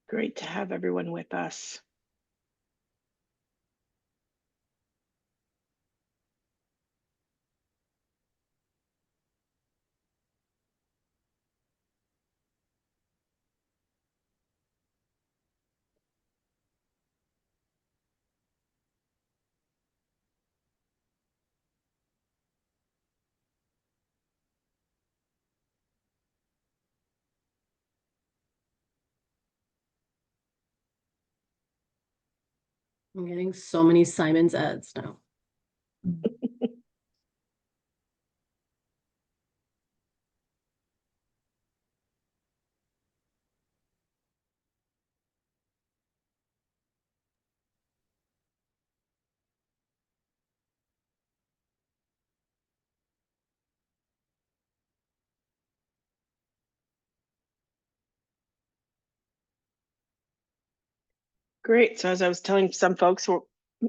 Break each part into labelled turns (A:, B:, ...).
A: Great to have everyone with us.
B: I'm getting so many Simon's ads now.
A: Great. So as I was telling some folks, we're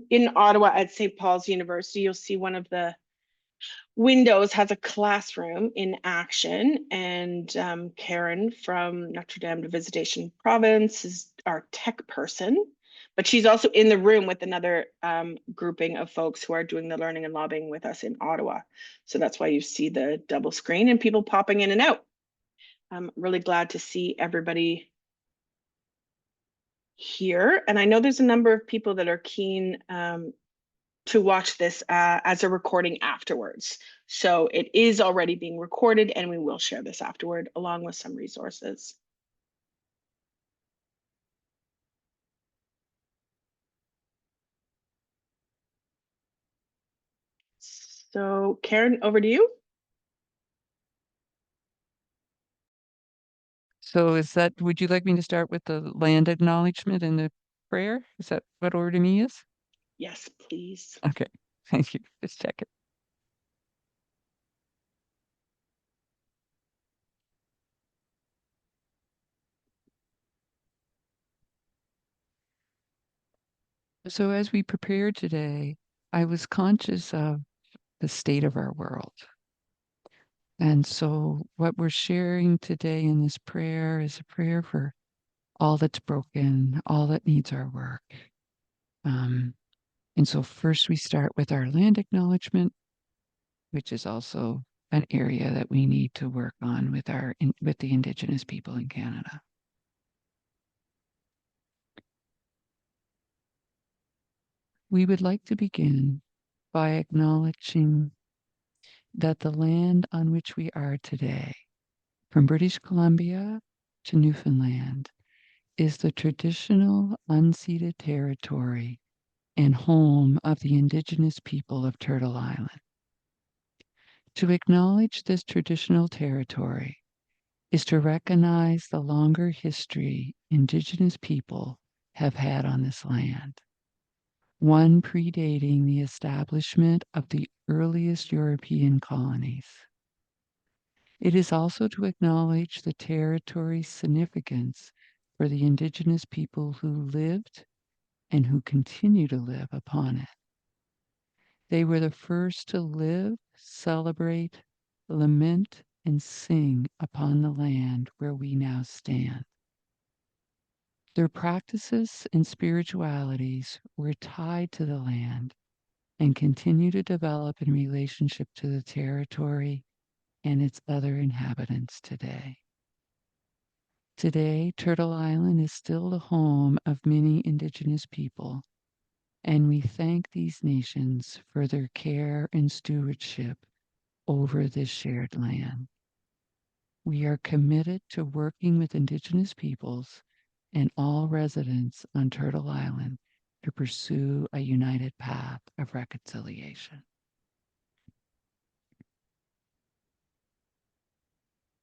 A: in Ottawa at St. Paul's University. You'll see one of the windows has a classroom in action, and Karen from Notre Dame de Visitation Province is our tech person, but she's also in the room with another grouping of folks who are doing the learning and lobbying with us in Ottawa. So that's why you see the double screen and people popping in and out. I'm really glad to see everybody here. And I know there's a number of people that are keen to watch this as a recording afterwards. So it is already being recorded, and we will share this afterward along with some resources. So Karen, over to you.
C: So would you like me to start with the land acknowledgement and the prayer? Is that what order to me is?
A: Yes, please.
C: Okay, thank you. Just check it. So as we prepared today, I was conscious of the state of our world. And so what we're sharing today in this prayer is a prayer for all that's broken, all that needs our work. And so first we start with our land acknowledgement, which is also an area that we need to work on with the Indigenous people in Canada. We would like to begin by acknowledging that the land on which we are today, from British Columbia to Newfoundland, is the traditional unceded territory and home of the Indigenous people of Turtle Island. To acknowledge this traditional territory is to recognize the longer history Indigenous people have had on this land, one predating the establishment of the earliest European colonies. It is also to acknowledge the territory's significance for the Indigenous people who lived and who continue to live upon it. They were the first to live, celebrate, lament, and sing upon the land where we now stand. Their practices and spiritualities were tied to the land and continue to develop in relationship to the territory and its other inhabitants today. Today, Turtle Island is still the home of many Indigenous people, and we thank these nations for their care and stewardship over this shared land. We are committed to working with Indigenous peoples and all residents on Turtle Island to pursue a united path of reconciliation.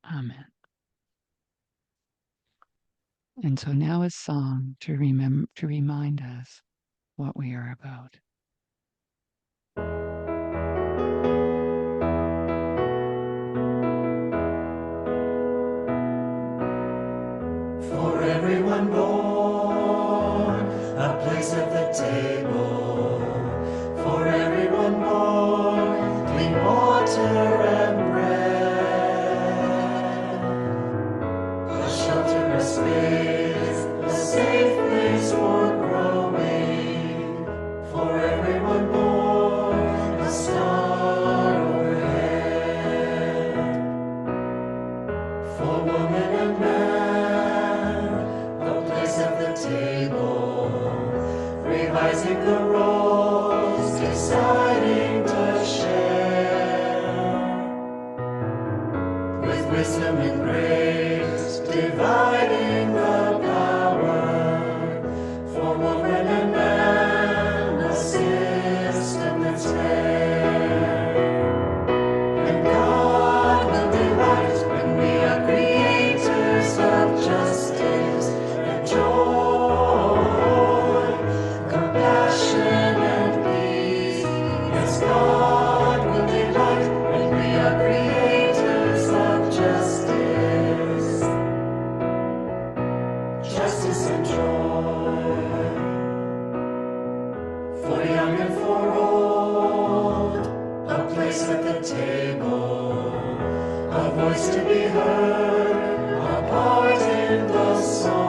C: Amen. And so now a song to remind us what we are about.
D: For everyone born, a place at the table. For everyone born, clean water and bread. A shelter, a space, a wisdom and grace, dividing the power for woman and man, a system that's fair. And God will delight when we are creators of justice and joy, compassion and peace. Yes, God will delight when we are creators of justice, justice and joy. For young and for old, a place at the table, a voice to be heard, a part in the song.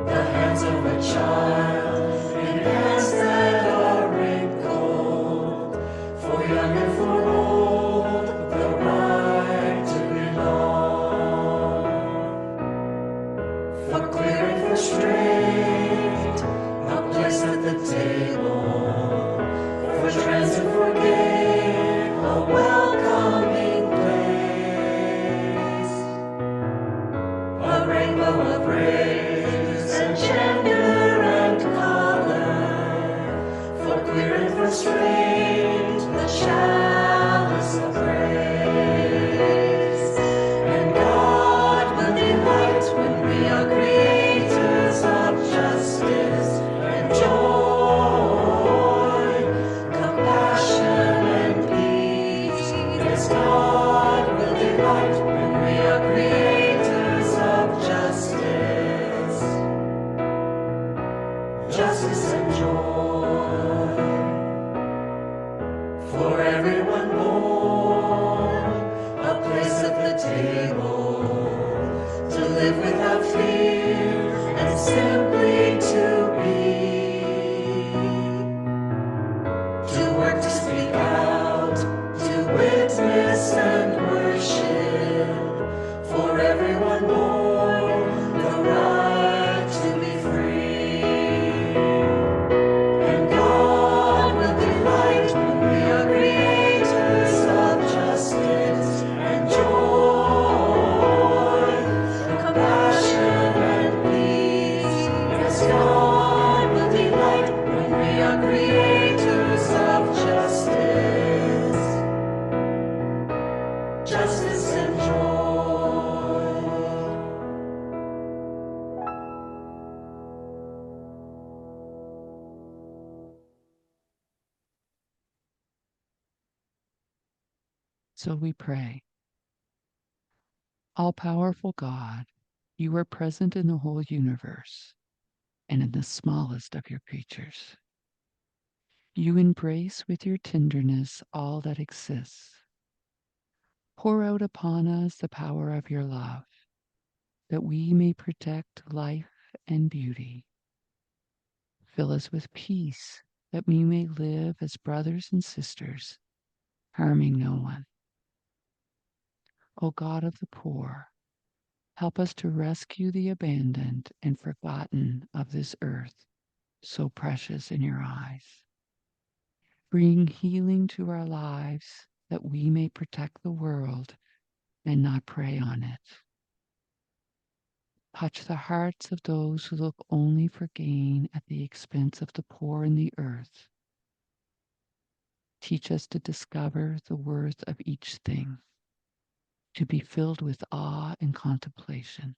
D: The hands of a child in hands that are wrinkled, for young and for old, the right to belong. For clear and for straight, a place at the table, for trans and for gay, a welcoming place. A rainbow of race and gender and color, for queer and for straight, the chalice of grace. And God will delight when we are creators of justice and joy, compassion and peace. Yes, God will delight when we are creators of justice, justice and joy. For everyone born, a place at the table, to live without fear and simply to be, to work, to speak out, to witness and worship. For everyone born, the right to be free. And God will delight when we are creators of justice and joy, compassion and peace. Yes, God will delight when we are creators of justice, justice and joy.
C: So we pray. All-powerful God, you are present in the whole universe and in the smallest of your creatures. You embrace with your tenderness all that exists. Pour out upon us the power of your love, that we may protect life and beauty. Fill us with peace, that we may live as brothers and sisters, harming no one. O God of the poor, help us to rescue the abandoned and forgotten of this earth, so precious in your eyes. Bring healing to our lives, that we may protect the world and not prey on it. Touch the hearts of those who look only for gain at the expense of the poor in the earth. Teach us to discover the worth of each thing, to be filled with awe and contemplation,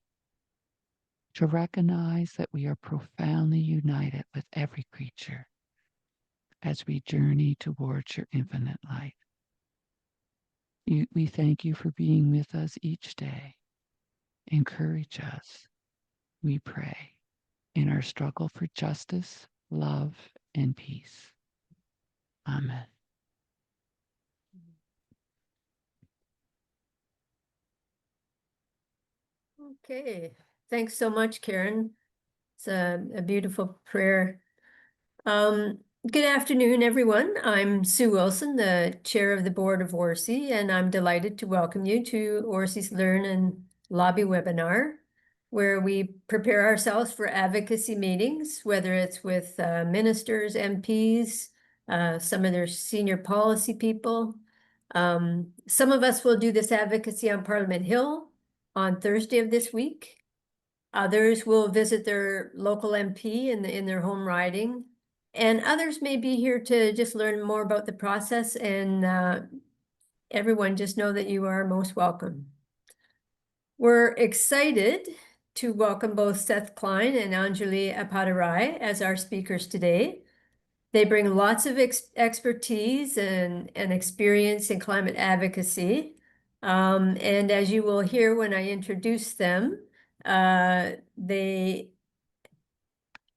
C: to recognize that we are profoundly united with every creature as we journey towards your infinite light. We thank you for being with us each day. Encourage us, we pray, in our struggle for justice, love, and peace. Amen.
E: Okay, thanks so much, Karen. It's a beautiful prayer. Good afternoon, everyone. I'm Sue Wilson, the chair of the board of ORCIE, and I'm delighted to welcome you to ORCIE's Learn and Lobby webinar, where we prepare ourselves for advocacy meetings, whether it's with ministers, MPs, some of their senior policy people, Some of us will do this advocacy on Parliament Hill on Thursday of this week. Others will visit their local MP in their home riding. And others may be here to just learn more about the process, and everyone just know that you are most welcome. We're excited to welcome both Seth Klein and Anjali Appadurai as our speakers today. They bring lots of expertise and experience in climate advocacy. And as you will hear when I introduce them, they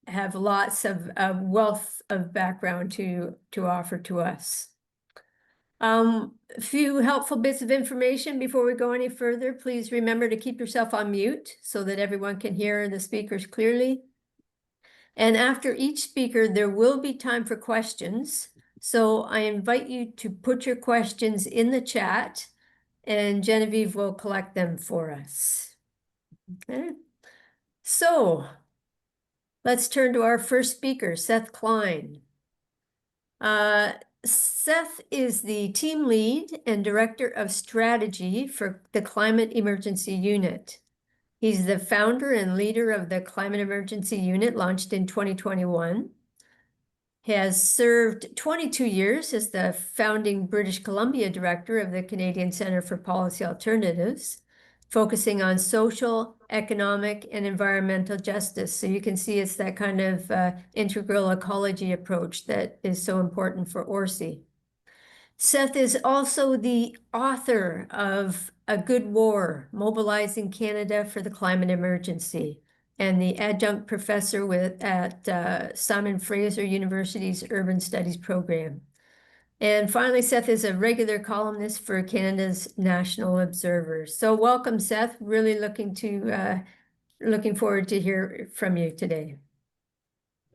E: have lots of wealth of background to offer to us. A few helpful bits of information before we go any further. Please remember to keep yourself on mute so that everyone can hear the speakers clearly. And after each speaker, there will be time for questions. So I invite you to put your questions in the chat, and Genevieve will collect them for us. Okay. So let's turn to our first speaker, Seth Klein. Seth is the team lead and director of strategy for the Climate Emergency Unit. He's the founder and leader of the Climate Emergency Unit, launched in 2021. He has served 22 years as the founding British Columbia director of the Canadian Centre for Policy Alternatives, focusing on social, economic, and environmental justice. So you can see it's that kind of integral ecology approach that is so important for ORCIE. Seth is also the author of A Good War, Mobilizing Canada for the Climate Emergency, and the adjunct professor at Simon Fraser University's Urban Studies program. And finally, Seth is a regular columnist for Canada's National Observer. So welcome, Seth. Really looking forward to hear from you today.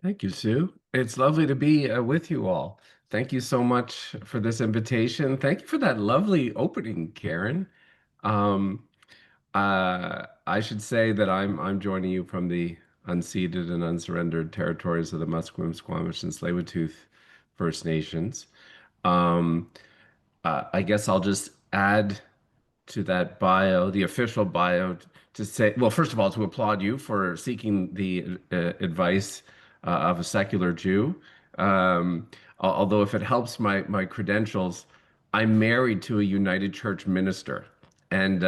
F: Thank you, Sue. It's lovely to be with you all. Thank you so much for this invitation. Thank you for that lovely opening, Karen. I should say that I'm joining you from the unceded and unsurrendered territories of the Musqueam, Squamish, and Tsleil-Waututh First Nations. I guess I'll just add to that bio, the official bio, to say, well, first of all, to applaud you for seeking the advice of a secular Jew. Although if it helps my credentials, I'm married to a United Church minister. And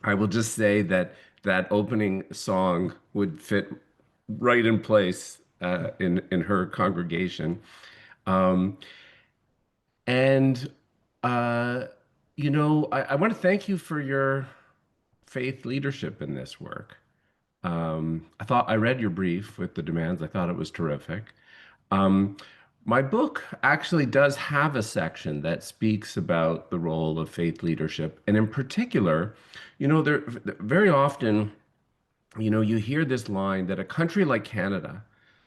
F: I will just say that that opening song would fit right in place in her congregation. And you know, I want to thank you for your faith leadership in this work. I read your brief with the demands. I thought it was terrific. My book actually does have a section that speaks about the role of faith leadership. And in particular, you know, there very often, you know, you hear this line that a country like Canada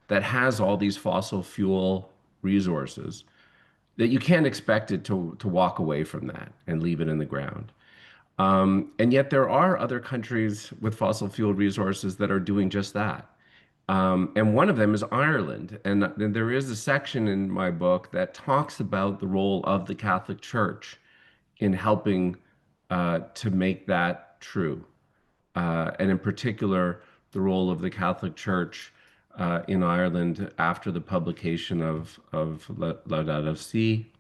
F: that has all these fossil fuel resources, that you can't expect it to walk away from that and leave it in the ground. And yet there are other countries with fossil fuel resources that are doing just that. And one of them is Ireland. And there is a section in my book that talks about the role of the Catholic Church in helping to make that true. And in particular, the role of the Catholic Church in Ireland after the publication of Laudato Si.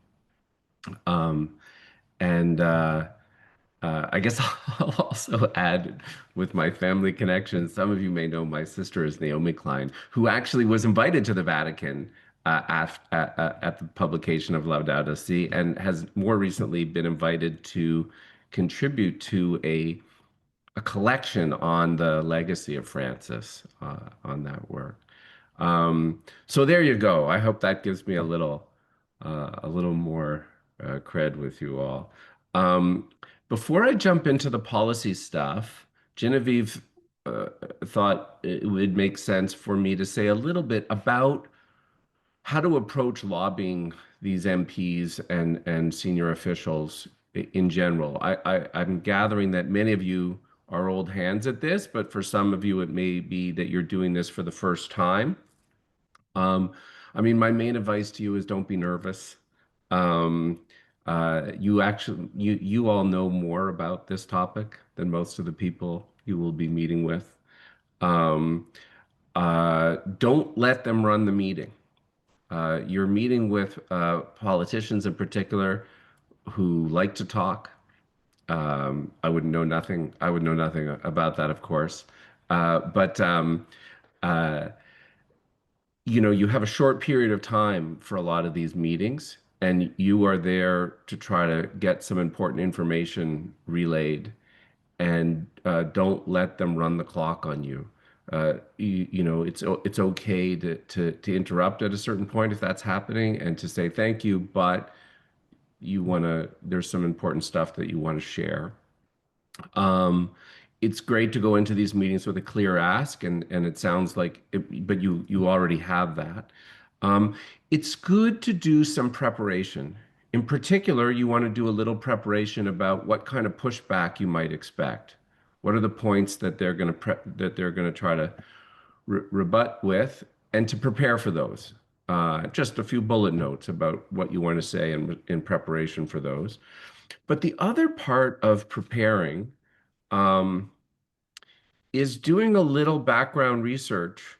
F: I guess I'll also add, with my family connections, some of you may know my sister is Naomi Klein, who actually was invited to the Vatican at the publication of Laudato Si, and has more recently been invited to contribute to a collection on the legacy of Francis on that work. So there you go. I hope that gives me a little more cred with you all. Before I jump into the policy stuff, Genevieve thought it would make sense for me to say a little bit about how to approach lobbying these MPs and senior officials in general. I'm gathering that many of you are old hands at this, but for some of you, it may be that you're doing this for the first time. I mean, my main advice to you is don't be nervous. You all know more about this topic than most of the people you will be meeting with. Um, don't let them run the meeting. You're meeting with politicians in particular who like to talk. I would know nothing. I would know nothing about that, of course. But uh, you have a short period of time for a lot of these meetings, and you are there to try to get some important information relayed, and don't let them run the clock on you. It's okay to interrupt at a certain point if that's happening, and to say thank you, but there's some important stuff that you want to share. It's great to go into these meetings with a clear ask, and it sounds like but you already have that. It's good to do some preparation. In particular, you want to do a little preparation about what kind of pushback you might expect. What are the points that they're going to try to rebut with, and to prepare for those. Just a few bullet notes about what you want to say in preparation for those. But the other part of preparing is doing a little background research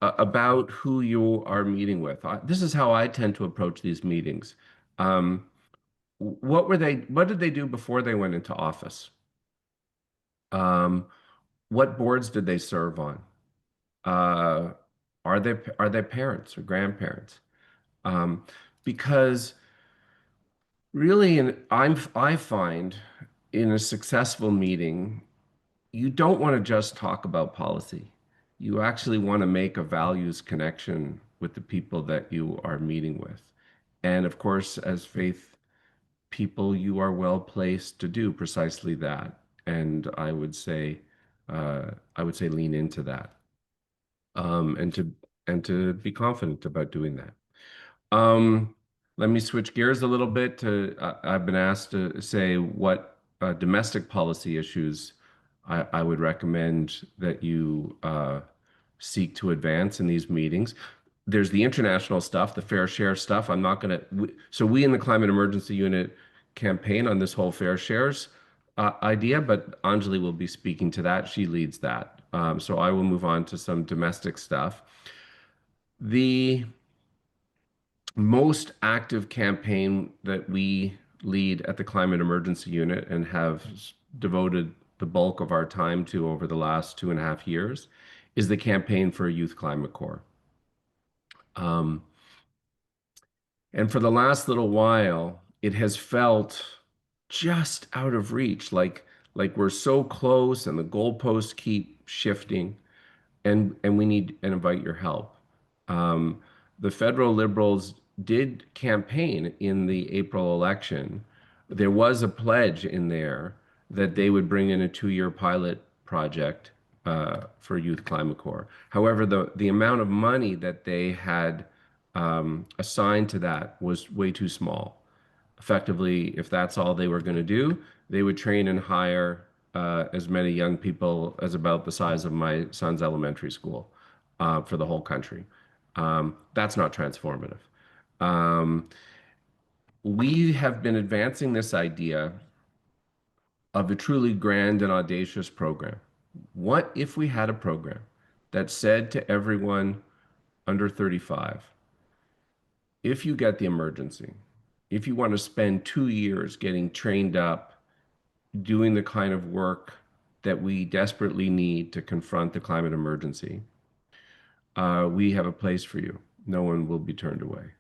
F: about who you are meeting with. This is how I tend to approach these meetings. What did they do before they went into office? What boards did they serve on? Are they parents or grandparents? Because really, I find in a successful meeting, you don't want to just talk about policy. You actually want to make a values connection with the people that you are meeting with. And of course, as faith people, you are well placed to do precisely that. And I would say lean into that, and to be confident about doing that. Let me switch gears a little bit I've been asked to say what domestic policy issues I would recommend that you seek to advance in these meetings. There's the international stuff, the fair share stuff. I'm not going to, so we in the Climate Emergency Unit campaign on this whole fair shares idea, but Anjali will be speaking to that. She leads that. So I will move on to some domestic stuff. The most active campaign that we lead at the Climate Emergency Unit and have devoted the bulk of our time to over the last 2.5 years is the campaign for a Youth Climate Corps. And for the last little while, it has felt just out of reach, like we're so close and the goalposts keep shifting, and we need and invite your help. The federal Liberals did campaign in the April election. There was a pledge in there that they would bring in a 2-year pilot project for Youth Climate Corps. However, the amount of money that they had assigned to that was way too small. Effectively, if that's all they were going to do, they would train and hire as many young people as about the size of my son's elementary school for the whole country. That's not transformative. We have been advancing this idea of a truly grand and audacious program. What if we had a program that said to everyone under 35, if you get the emergency, if you want to spend 2 years getting trained up, doing the kind of work that we desperately need to confront the climate emergency, we have a place for you. No one will be turned away.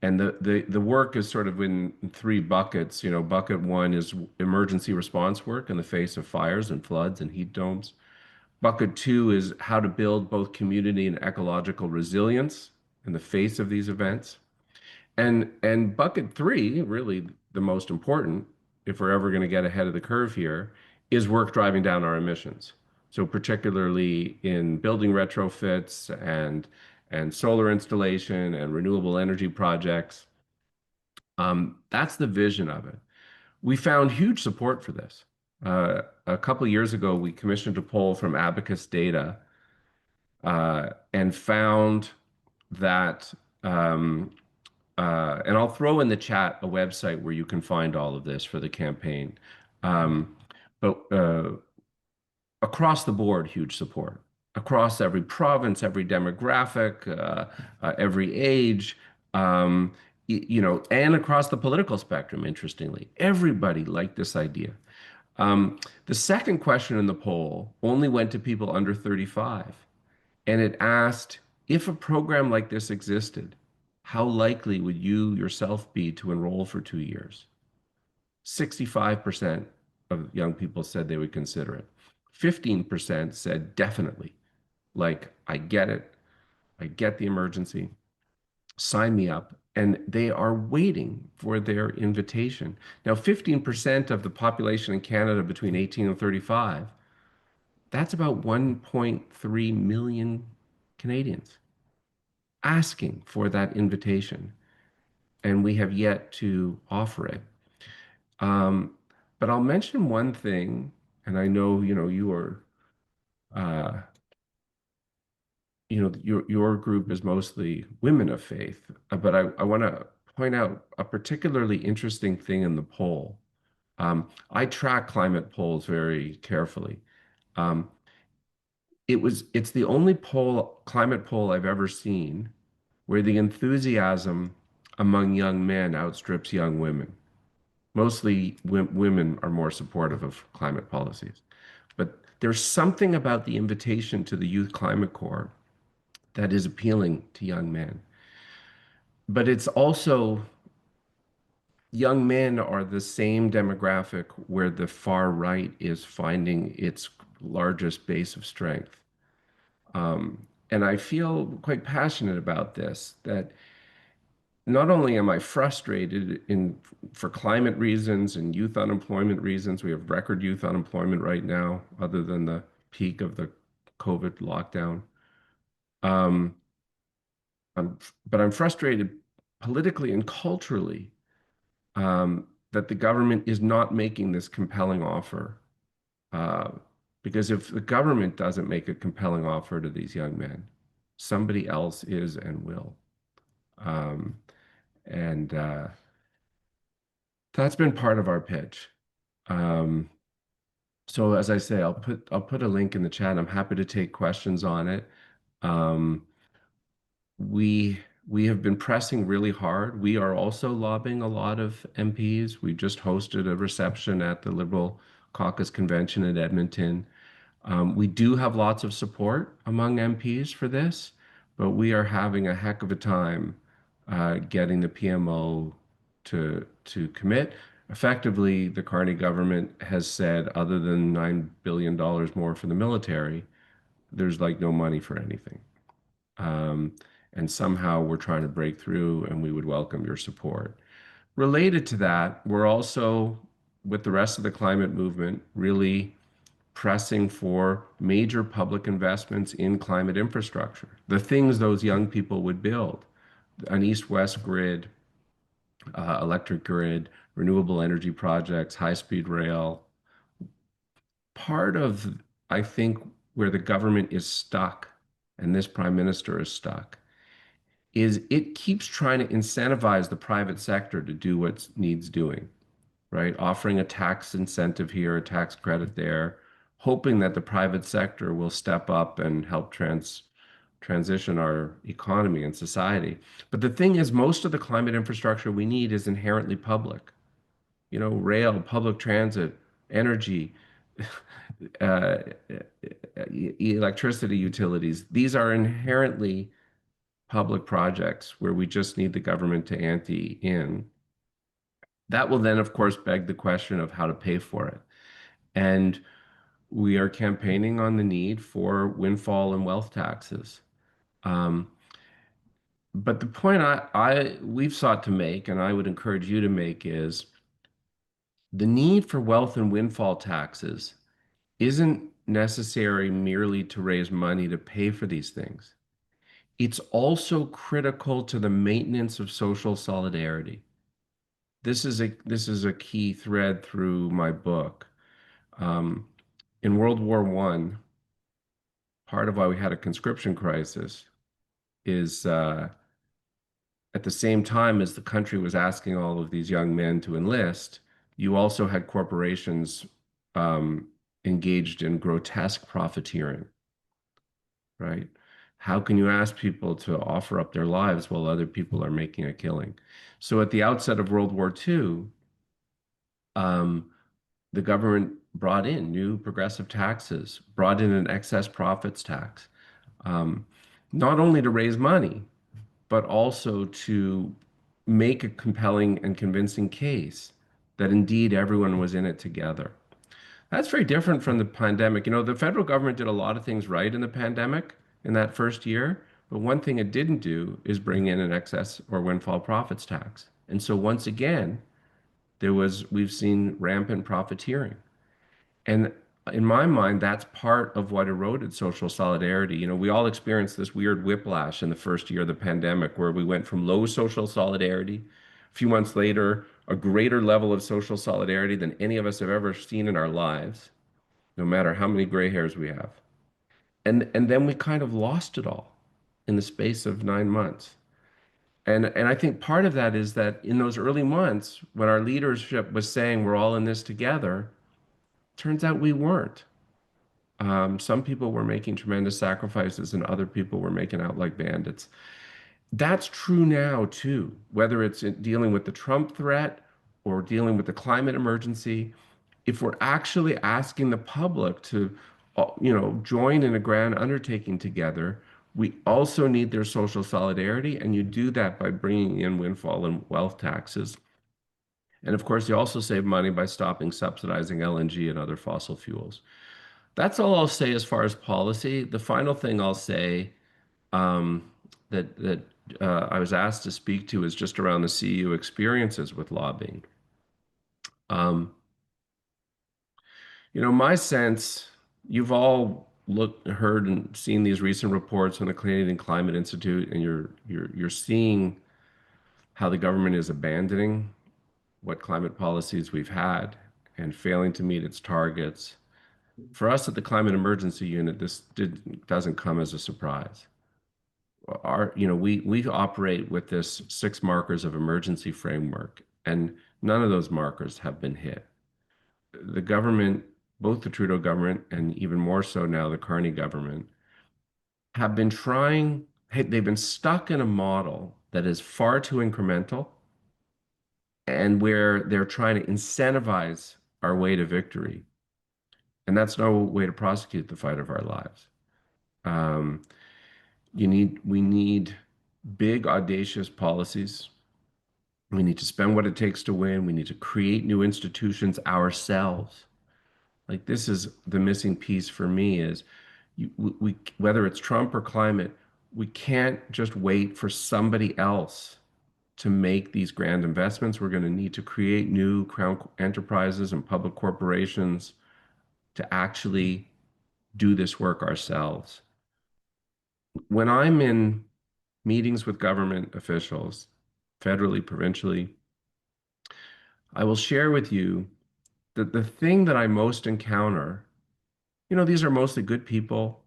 F: And the work is sort of in 3 buckets. Bucket 1 is emergency response work in the face of fires and floods and heat domes. Bucket 2 is how to build both community and ecological resilience in the face of these events. And bucket 3, really the most important, if we're ever going to get ahead of the curve here, is work driving down our emissions. So particularly in building retrofits and solar installation and renewable energy projects. That's the vision of it. We found huge support for this. A couple of years ago, we commissioned a poll from Abacus Data and found that and I'll throw in the chat a website where you can find all of this for the campaign. But across the board, huge support. Across every province, every demographic, every age, you know, and across the political spectrum, interestingly. Everybody liked this idea. The second question in the poll only went to people under 35, and it asked, if a program like this existed, how likely would you yourself be to enroll for 2 years? 65% of young people said they would consider it. 15% said definitely, like, I get it, I get the emergency, sign me up. And they are waiting for their invitation. Now, 15% of the population in Canada between 18 and 35, that's about 1.3 million Canadians asking for that invitation. And we have yet to offer it. But I'll mention one thing, and I know, you know, you are, you know, your group is mostly women of faith, but I want to point out a particularly interesting thing in the poll. I track climate polls very carefully. It's the only climate poll I've ever seen where the enthusiasm among young men outstrips young women. Mostly women are more supportive of climate policies. But there's something about the invitation to the Youth Climate Corps that is appealing to young men. But it's also, young men are the same demographic where the far right is finding its largest base of strength. And I feel quite passionate about this, that not only am I frustrated for climate reasons and youth unemployment reasons, we have record youth unemployment right now, other than the peak of the COVID lockdown. But I'm frustrated politically and culturally that the government is not making this compelling offer. Because if the government doesn't make a compelling offer to these young men, somebody else is and will. And that's been part of our pitch. So as I say, I'll put a link in the chat. I'm happy to take questions on it. We have been pressing really hard. We are also lobbying a lot of MPs. We just hosted a reception at the Liberal Caucus Convention in Edmonton. We do have lots of support among MPs for this, but we are having a heck of a time getting the PMO to commit. Effectively, the Carney government has said, other than $9 billion more for the military, there's like no money for anything. And somehow we're trying to break through, and we would welcome your support. Related to that, we're also, with the rest of the climate movement, really pressing for major public investments in climate infrastructure, the things those young people would build, an east-west grid, electric grid, renewable energy projects, high-speed rail. Part of, I think, where the government is stuck, and this prime minister is stuck, is it keeps trying to incentivize the private sector to do what needs doing, right? Offering a tax incentive here, a tax credit there, hoping that the private sector will step up and help transition our economy and society. But the thing is, most of the climate infrastructure we need is inherently public. You know, rail, public transit, energy, electricity utilities. These are inherently public projects where we just need the government to ante in. That will then, of course, beg the question of how to pay for it. And we are campaigning on the need for windfall and wealth taxes. But the point we've sought to make, and I would encourage you to make, is the need for wealth and windfall taxes isn't necessary merely to raise money to pay for these things. It's also critical to the maintenance of social solidarity. This is a key thread through my book. In World War I, part of why we had a conscription crisis is at the same time as the country was asking all of these young men to enlist, you also had corporations engaged in grotesque profiteering, right? How can you ask people to offer up their lives while other people are making a killing? So at the outset of World War II, the government brought in new progressive taxes, brought in an excess profits tax, not only to raise money, but also to make a compelling and convincing case that indeed everyone was in it together. That's very different from the pandemic. You know, the federal government did a lot of things right in the pandemic in that first year, but one thing it didn't do is bring in an excess or windfall profits tax. And so once again, we've seen rampant profiteering. And in my mind, that's part of what eroded social solidarity. You know, we all experienced this weird whiplash in the first year of the pandemic where we went from low social solidarity, a few months later, a greater level of social solidarity than any of us have ever seen in our lives, no matter how many gray hairs we have. And then we kind of lost it all in the space of 9 months. And I think part of that is that in those early months, when our leadership was saying we're all in this together, turns out we weren't. Some people were making tremendous sacrifices and other people were making out like bandits. That's true now too, whether it's dealing with the Trump threat or dealing with the climate emergency. If we're actually asking the public to, join in a grand undertaking together, we also need their social solidarity, and you do that by bringing in windfall and wealth taxes. And of course, you also save money by stopping subsidizing LNG and other fossil fuels. That's all I'll say as far as policy. The final thing I'll say that I was asked to speak to is just around the CEU experiences with lobbying. My sense, you've all heard, and seen these recent reports on the Canadian Climate Institute, and you're seeing how the government is abandoning what climate policies we've had and failing to meet its targets. For us at the Climate Emergency Unit, this doesn't come as a surprise. We operate with this 6 markers of emergency framework, and none of those markers have been hit. The government, both the Trudeau government and even more so now the Carney government, have been they've been stuck in a model that is far too incremental and where they're trying to incentivize our way to victory. And that's no way to prosecute the fight of our lives. We need big, audacious policies. We need to spend what it takes to win. We need to create new institutions ourselves. Like, this is the missing piece for me is whether it's Trump or climate, we can't just wait for somebody else to make these grand investments. We're going to need to create new crown enterprises and public corporations to actually do this work ourselves. When I'm in meetings with government officials, federally, provincially, I will share with you that the thing that I most encounter, these are mostly good people.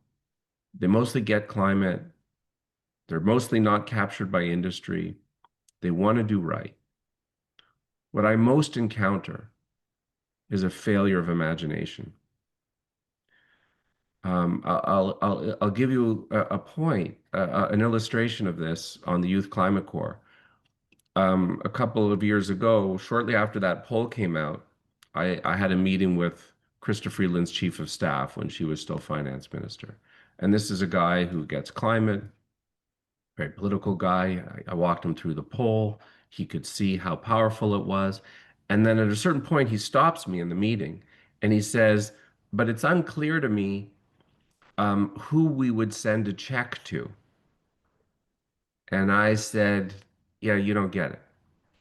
F: They mostly get climate. They're mostly not captured by industry. They want to do right. What I most encounter is a failure of imagination. I'll give you a point, an illustration of this on the Youth Climate Corps. A couple of years ago, shortly after that poll came out, I had a meeting with Krista Freeland's chief of staff when she was still finance minister. And this is a guy who gets climate, very political guy. I walked him through the poll. He could see how powerful it was. And then at a certain point, he stops me in the meeting and he says, but it's unclear to me who we would send a check to. And I said, yeah, you don't get it.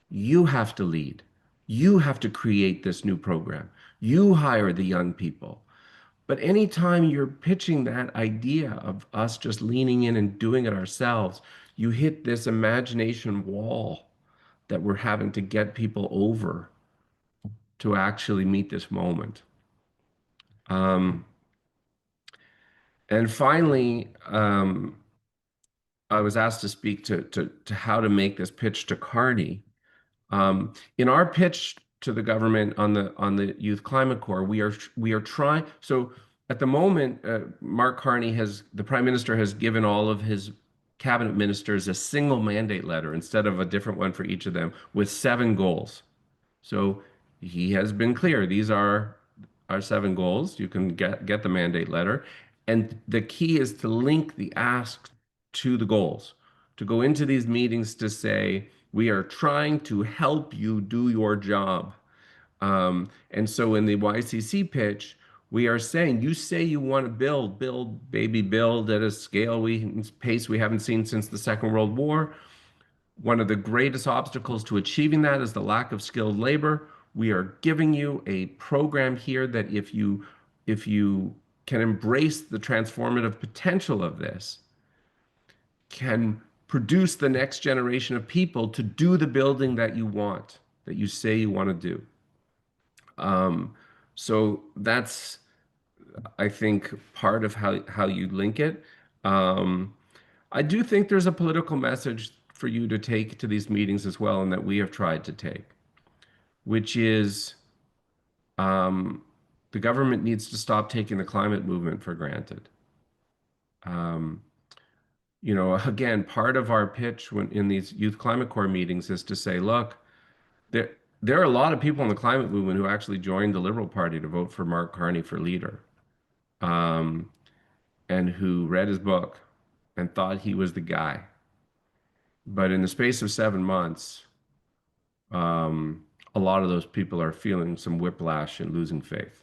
F: You have to lead. You have to create this new program. You hire the young people. But anytime you're pitching that idea of us just leaning in and doing it ourselves, you hit this imagination wall that we're having to get people over to actually meet this moment. And finally, I was asked to speak to how to make this pitch to Carney. In our pitch to the government on the Youth Climate Corps, we are trying. So at the moment, Mark Carney the Prime Minister has given all of his cabinet ministers a single mandate letter instead of a different one for each of them with 7 goals. So he has been clear. These are our 7 goals. You can get the mandate letter. And the key is to link the ask to the goals, to go into these meetings to say, we are trying to help you do your job. And so in the YCC pitch, we are saying, you say you want to build, baby, build at a pace we haven't seen since the Second World War. One of the greatest obstacles to achieving that is the lack of skilled labor. We are giving you a program here that if you can embrace the transformative potential of this, can produce the next generation of people to do the building that you want, that you say you want to do. So that's, I think, part of how you link it. I do think there's a political message for you to take to these meetings as well, and that we have tried to take, which is the government needs to stop taking the climate movement for granted. You know, again, part of our pitch in these Youth Climate Corps meetings is to say, look, there are a lot of people in the climate movement who actually joined the Liberal Party to vote for Mark Carney for leader, and who read his book and thought he was the guy. But in the space of 7 months, a lot of those people are feeling some whiplash and losing faith.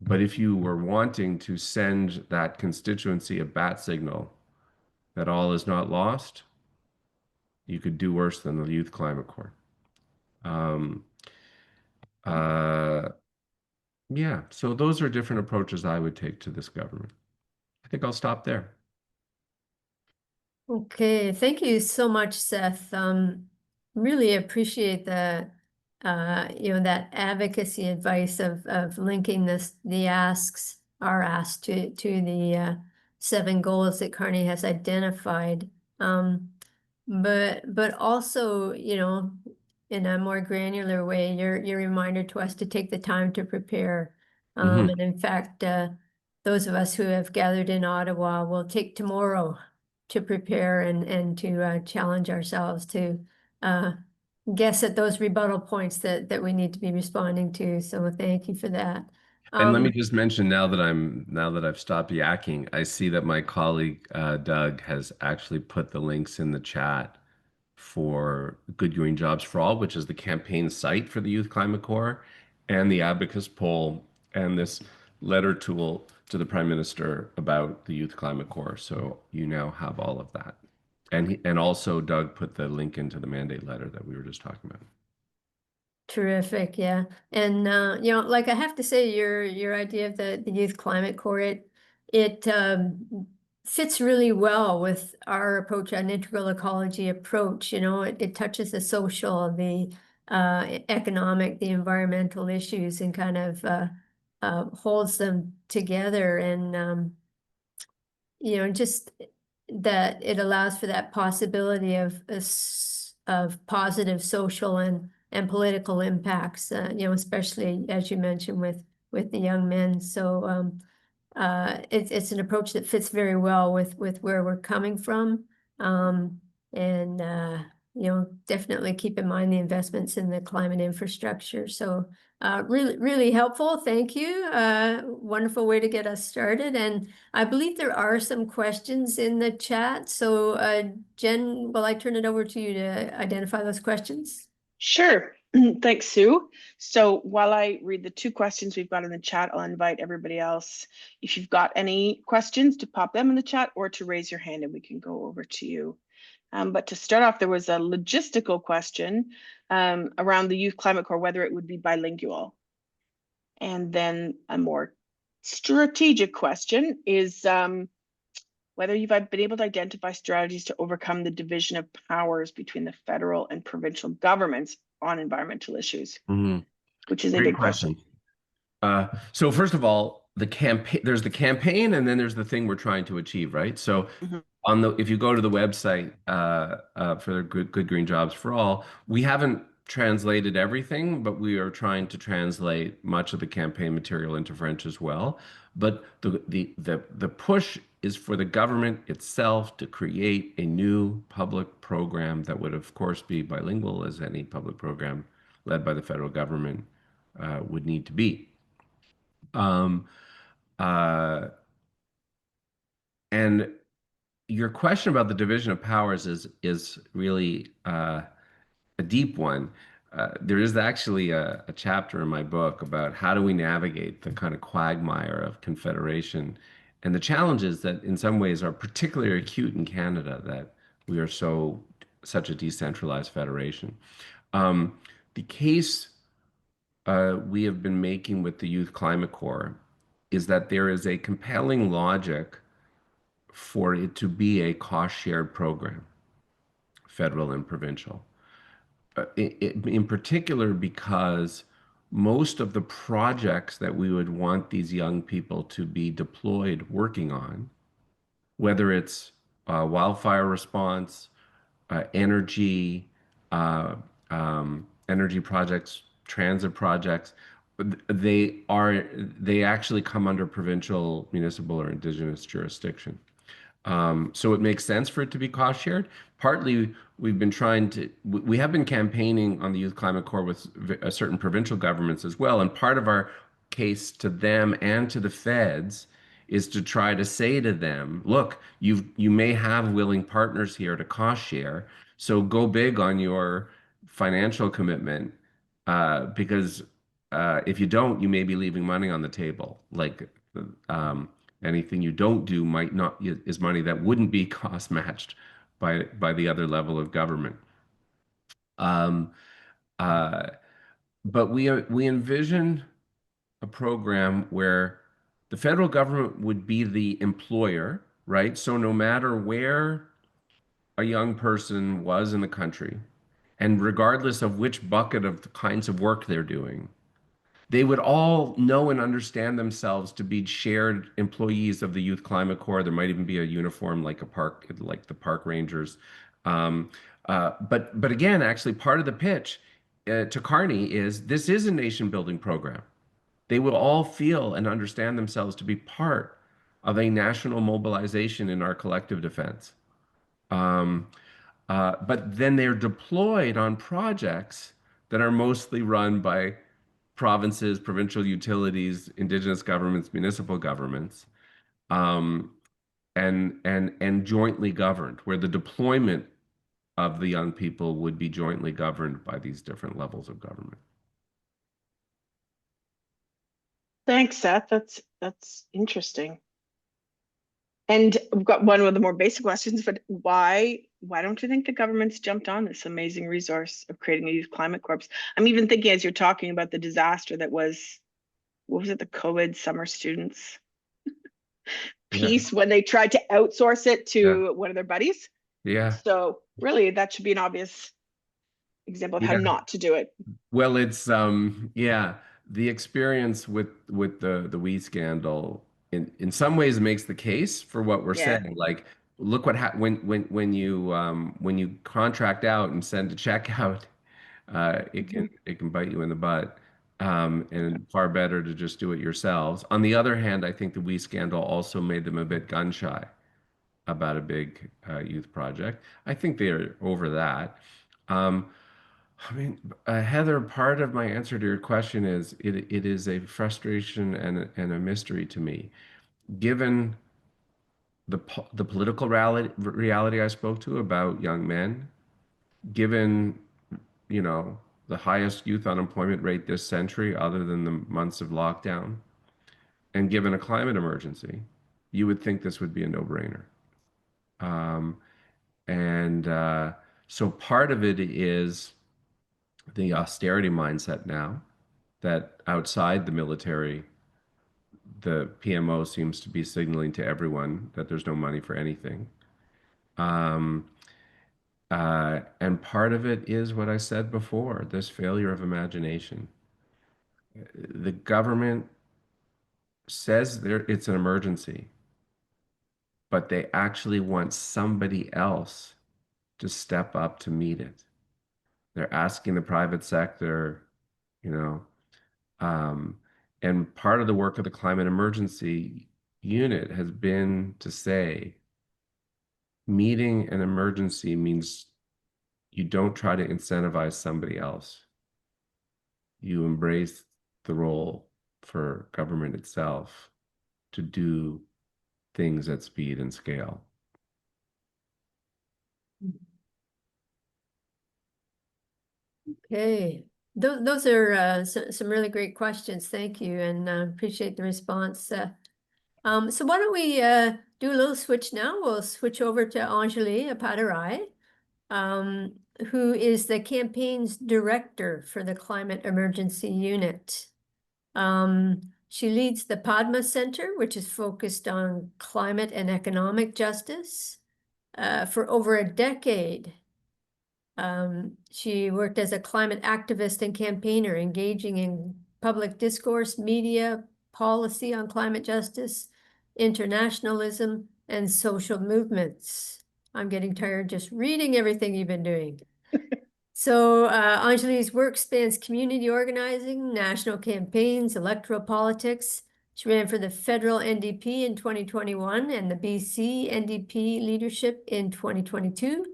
F: But if you were wanting to send that constituency a bat signal that all is not lost, you could do worse than the Youth Climate Corps. Yeah, so those are different approaches I would take to this government. I think I'll stop there.
E: Okay, thank you so much, Seth. Really appreciate the that advocacy advice of linking the our asks to the 7 goals that Carney has identified. But also, in a more granular way, your reminder to us to take the time to prepare. And in fact, those of us who have gathered in Ottawa will take tomorrow to prepare and to challenge ourselves to guess at those rebuttal points that we need to be responding to. So thank you for that.
F: And let me just mention, now that I've stopped yakking, I see that my colleague Doug has actually put the links in the chat for Good Green Jobs for All, which is the campaign site for the Youth Climate Corps, and the Abacus poll, and this letter tool to the Prime Minister about the Youth Climate Corps. So you now have all of that. And also Doug put the link into the mandate letter that we were just talking about.
E: Terrific, yeah. And like I have to say, your idea of the Youth Climate Corps, it fits really well with our approach, an integral ecology approach. It touches the social, the economic, the environmental issues, and kind of holds them together. And just that it allows for that possibility of positive social and political impacts, especially as you mentioned with the young men. So it's an approach that fits very well with where we're coming from, and definitely keep in mind the investments in the climate infrastructure. So really helpful. Thank you. Wonderful way to get us started. And I believe there are some questions in the chat. So Jen, will I turn it over to you to identify those questions?
A: Sure. Thanks, Sue. So while I read the 2 questions we've got in the chat, I'll invite everybody else, if you've got any questions, to pop them in the chat or to raise your hand and we can go over to you. But to start off, there was a logistical question around the Youth Climate Corps, whether it would be bilingual. And then a more strategic question is whether you've been able to identify strategies to overcome the division of powers between the federal and provincial governments on environmental issues, which is a big question.
F: So first of all, the campaign, there's the campaign, and then there's the thing we're trying to achieve, right? So
A: Mhm.
F: if you go to the website for Good Green Jobs for All, we haven't translated everything, but we are trying to translate much of the campaign material into French as well. But the push is for the government itself to create a new public program that would, of course, be bilingual, as any public program led by the federal government would need to be. Um, uh, and your question about the division of powers is really a deep one. There is actually a chapter in my book about how do we navigate the kind of quagmire of confederation, and the challenges that in some ways are particularly acute in Canada, that we are such a decentralized federation. Um, the case we have been making with the Youth Climate Corps is that there is a compelling logic for it to be a cost shared program, federal and provincial. In particular, because most of the projects that we would want these young people to be deployed working on, whether it's wildfire response, energy, uh, energy projects, transit projects, they actually come under provincial, municipal, or indigenous jurisdiction. So it makes sense for it to be cost shared. Partly, we have been campaigning on the Youth Climate Corps with certain provincial governments as well. And part of our case to them and to the feds is to try to say to them, look, you may have willing partners here to cost share. So go big on your financial commitment, because if you don't, you may be leaving money on the table. Like, um, anything you don't do might not is money that wouldn't be cost matched by the other level of government. Um, uh, but we envision a program where the federal government would be the employer, right? So no matter where a young person was in the country, and regardless of which bucket of the kinds of work they're doing, they would all know and understand themselves to be shared employees of the Youth Climate Corps. There might even be a uniform like like the park rangers. Um, but again, actually, part of the pitch to Carney is this is a nation building program. They will all feel and understand themselves to be part of a national mobilization in our collective defense. Um, but then they're deployed on projects that are mostly run by provinces, provincial utilities, indigenous governments, municipal governments, um, and jointly governed, where the deployment of the young people would be jointly governed by these different levels of government.
A: Thanks, Seth. That's interesting. And we've got one of the more basic questions, but why don't you think the government's jumped on this amazing resource of creating a youth climate corps? I'm even thinking as you're talking about the disaster that was, what was it, the COVID summer students
F: Yeah,
A: piece when they tried to outsource it
F: yeah,
A: to one of their buddies.
F: yeah,
A: So really that should be an obvious example of how
F: yeah.
A: not to do it.
F: Well, it's yeah, the experience with the weed scandal in some ways makes the case for what we're
A: Yeah.
F: saying. Like, look what when you contract out and send a check out, it can bite you in the butt. And far better to just do it yourselves. On the other hand, I think the weed scandal also made them a bit gun shy about a big youth project. I think they're over that. Um, I mean, Heather, part of my answer to your question is it is a frustration and a mystery to me, given the political reality I spoke to about young men, given, you know, the highest youth unemployment rate this century, other than the months of lockdown, and given a climate emergency, you would think this would be a no-brainer. Um, and so part of it is the austerity mindset now that outside the military, the PMO seems to be signaling to everyone that there's no money for anything. Um, and part of it is what I said before, this failure of imagination. The government says it's an emergency, but they actually want somebody else to step up to meet it. They're asking the private sector, you know, and part of the work of the climate emergency unit has been to say meeting an emergency means you don't try to incentivize somebody else. You embrace the role for government itself to do things at speed and scale.
E: Okay, those are some really great questions. Thank you, and appreciate the response. So why don't we do a little switch now? We'll switch over to Anjali Appadurai, who is the campaign's director for the Climate Emergency Unit. She leads the Padma Center, which is focused on climate and economic justice. For over a decade, she worked as a climate activist and campaigner, engaging in public discourse, media, policy on climate justice, internationalism, and social movements. I'm getting tired just reading everything you've been doing. So Anjali's work spans community organizing, national campaigns, electoral politics. She ran for the federal NDP in 2021 and the BC NDP leadership in 2022.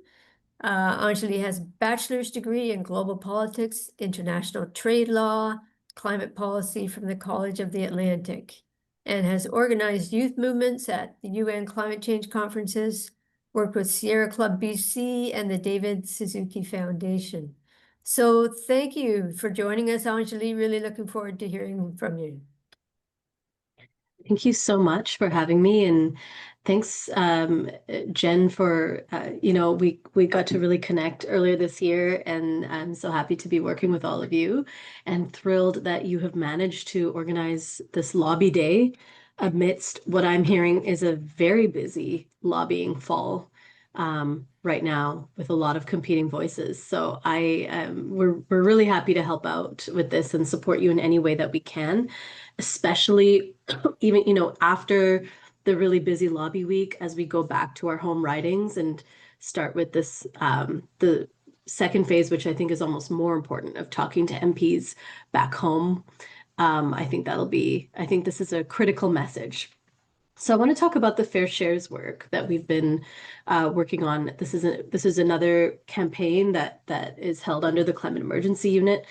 E: Anjali has a bachelor's degree in global politics, international trade law, climate policy from the College of the Atlantic, and has organized youth movements at the UN climate change conferences, worked with Sierra Club BC and the David Suzuki Foundation. So thank you for joining us, Anjali. Really looking forward to hearing from you.
B: Thank you so much for having me, and thanks, Jen, for we got to really connect earlier this year, and I'm so happy to be working with all of you, and thrilled that you have managed to organize this lobby day amidst what I'm hearing is a very busy lobbying fall right now with a lot of competing voices. So we're really happy to help out with this and support you in any way that we can, especially even, after the really busy lobby week, as we go back to our home ridings and start with this, the second phase, which I think is almost more important, of talking to MPs back home. I think this is a critical message. So I want to talk about the Fair Shares work that we've been working on. This is another campaign that is held under the Climate Emergency Unit.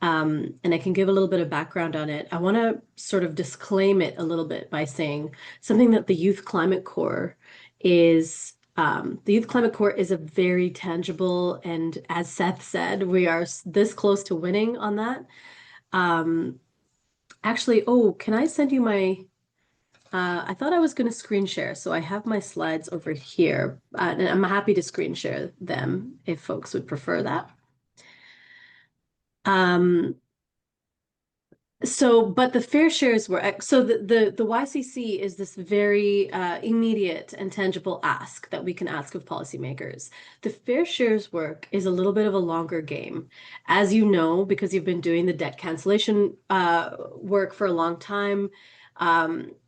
B: And I can give a little bit of background on it. I want to sort of disclaim it a little bit by saying something that the Youth Climate Corps is. The Youth Climate Corps is a very tangible, and as Seth said, we are this close to winning on that. Actually, can I send you my? I thought I was going to screen share, so I have my slides over here, and I'm happy to screen share them if folks would prefer that. But the Fair Shares were, so the YCC is this very immediate and tangible ask that we can ask of policymakers. The Fair Shares work is a little bit of a longer game. As you know, because you've been doing the debt cancellation work for a long time,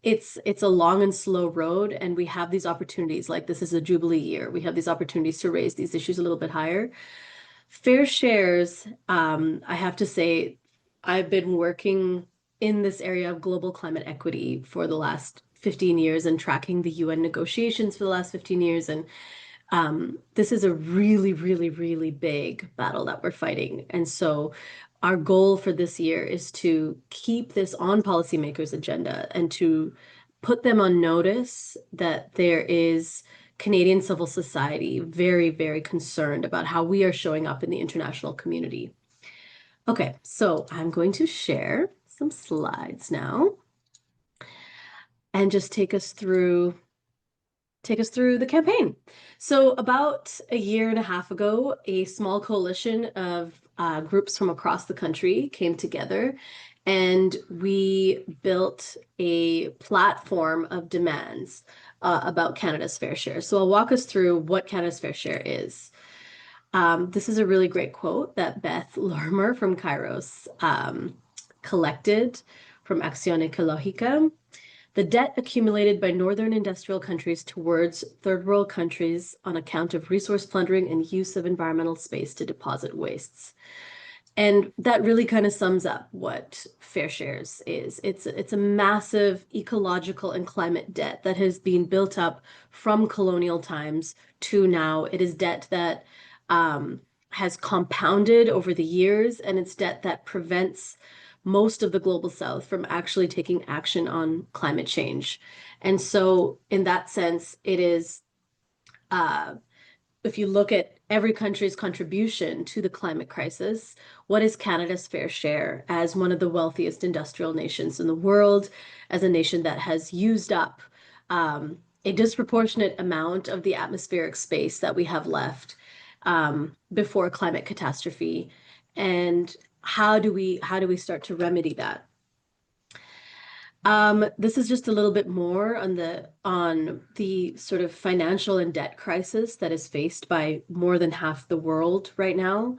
B: it's a long and slow road, and we have these opportunities, like this is a Jubilee year. We have these opportunities to raise these issues a little bit higher. Fair Shares, I have to say, I've been working in this area of global climate equity for the last 15 years and tracking the UN negotiations for the last 15 years. And this is a really, really, really big battle that we're fighting. And so our goal for this year is to keep this on policymakers' agenda and to put them on notice that there is Canadian civil society very, very concerned about how we are showing up in the international community. Okay, so I'm going to share some slides now and just take us through the campaign. So about a year and a half ago, a small coalition of groups from across the country came together, and we built a platform of demands about Canada's Fair Share. So I'll walk us through what Canada's Fair Share is. This is a really great quote that Beth Lorimer from Kairos collected from Acción Ecológica. The debt accumulated by northern industrial countries towards third world countries on account of resource plundering and use of environmental space to deposit wastes. And that really kind of sums up what Fair Shares is. It's a massive ecological and climate debt that has been built up from colonial times to now. It is debt that has compounded over the years, and it's debt that prevents most of the global south from actually taking action on climate change. And so in that sense, it is if you look at every country's contribution to the climate crisis, what is Canada's fair share as one of the wealthiest industrial nations in the world, as a nation that has used up a disproportionate amount of the atmospheric space that we have left before climate catastrophe? And how do we start to remedy that? This is just a little bit more on the sort of financial and debt crisis that is faced by more than half the world right now.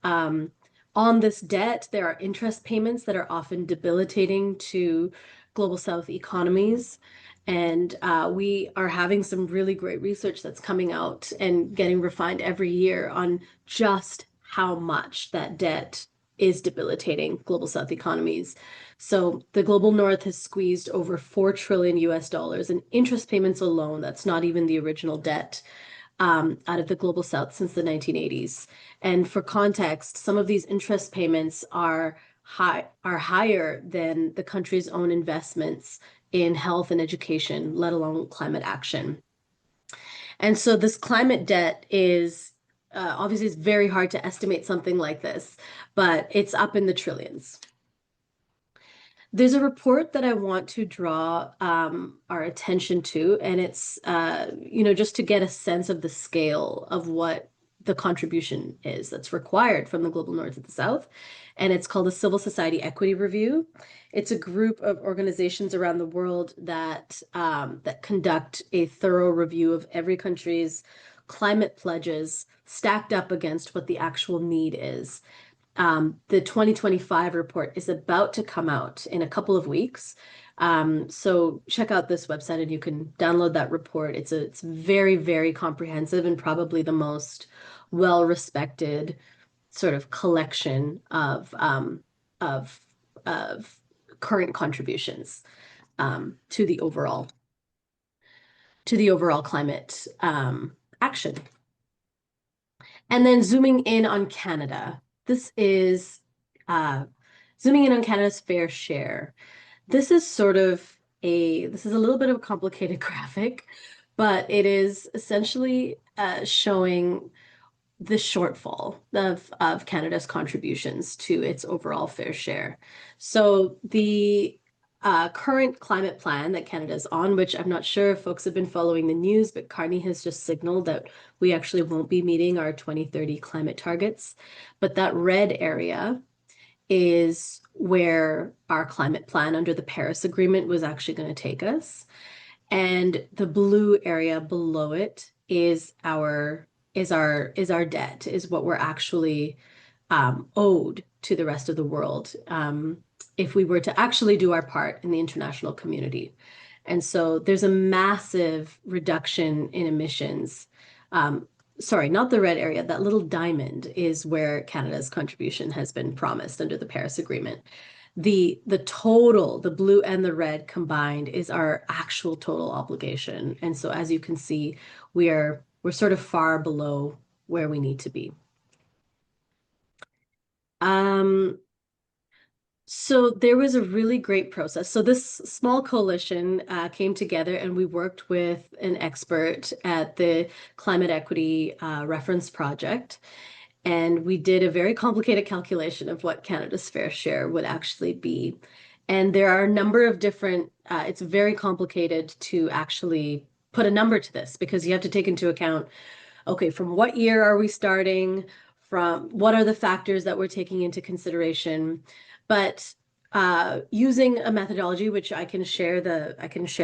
B: On this debt, there are interest payments that are often debilitating to global south economies. And we are having some really great research that's coming out and getting refined every year on just how much that debt is debilitating global south economies. So the global north has squeezed over $4 trillion in interest payments alone. That's not even the original debt out of the global south since the 1980s. And for context, some of these interest payments are higher than the country's own investments in health and education, let alone climate action. And so this climate debt is obviously it's very hard to estimate something like this, but it's up in the trillions. There's a report that I want to draw our attention to, and it's just to get a sense of the scale of what the contribution is that's required from the global north to the south. And it's called the Civil Society Equity Review. It's a group of organizations around the world that conduct a thorough review of every country's climate pledges stacked up against what the actual need is. The 2025 report is about to come out in a couple of weeks. So check out this website and you can download that report. It's very, very comprehensive and probably the most well-respected sort of collection of current contributions to the overall climate action. And then zooming in on Canada. This is zooming in on Canada's fair share. This is a little bit of a complicated graphic, but it is essentially showing the shortfall of Canada's contributions to its overall fair share. So the current climate plan that Canada's on, which I'm not sure if folks have been following the news, but Carney has just signaled that we actually won't be meeting our 2030 climate targets. But that red area is where our climate plan under the Paris Agreement was actually going to take us. And the blue area below it is our debt, is what we're actually owed to the rest of the world if we were to actually do our part in the international community. And so there's a massive reduction in emissions. Sorry, not the red area, that little diamond is where Canada's contribution has been promised under the Paris Agreement. The total, the blue and the red combined, is our actual total obligation. And so as you can see, we're sort of far below where we need to be. So there was a really great process. So this small coalition came together and we worked with an expert at the Climate Equity Reference Project. And we did a very complicated calculation of what Canada's fair share would actually be. And there are a number of different, it's very complicated to actually put a number to this because you have to take into account, okay, from what year are we starting? From what are the factors that we're taking into consideration? But using a methodology, which I can share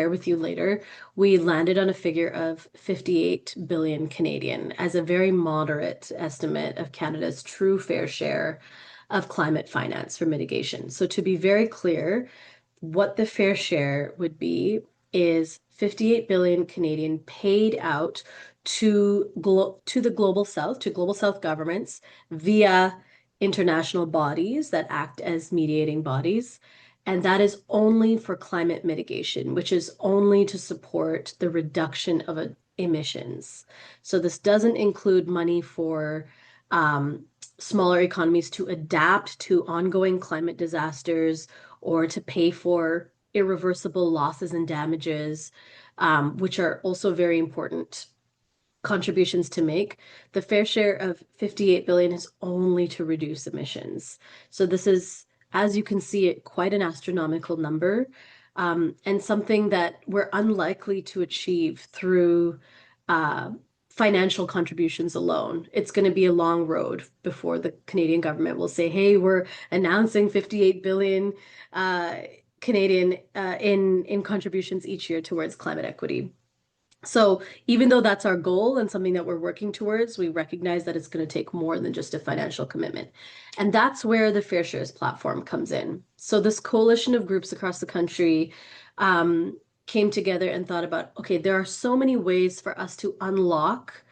B: with you later, we landed on a figure of 58 billion Canadian as a very moderate estimate of Canada's true fair share of climate finance for mitigation. So to be very clear, what the fair share would be is 58 billion Canadian paid out to the global south, to global south governments via international bodies that act as mediating bodies. And that is only for climate mitigation, which is only to support the reduction of emissions. So this doesn't include money for smaller economies to adapt to ongoing climate disasters or to pay for irreversible losses and damages, which are also very important contributions to make. The fair share of 58 billion is only to reduce emissions. So this is, as you can see, quite an astronomical number, and something that we're unlikely to achieve through financial contributions alone. It's going to be a long road before the Canadian government will say, hey, we're announcing 58 billion Canadian in contributions each year towards climate equity. So even though that's our goal and something that we're working towards, we recognize that it's going to take more than just a financial commitment. And that's where the Fair Shares platform comes in. So this coalition of groups across the country came together and thought about, okay, there are so many ways for us to unlock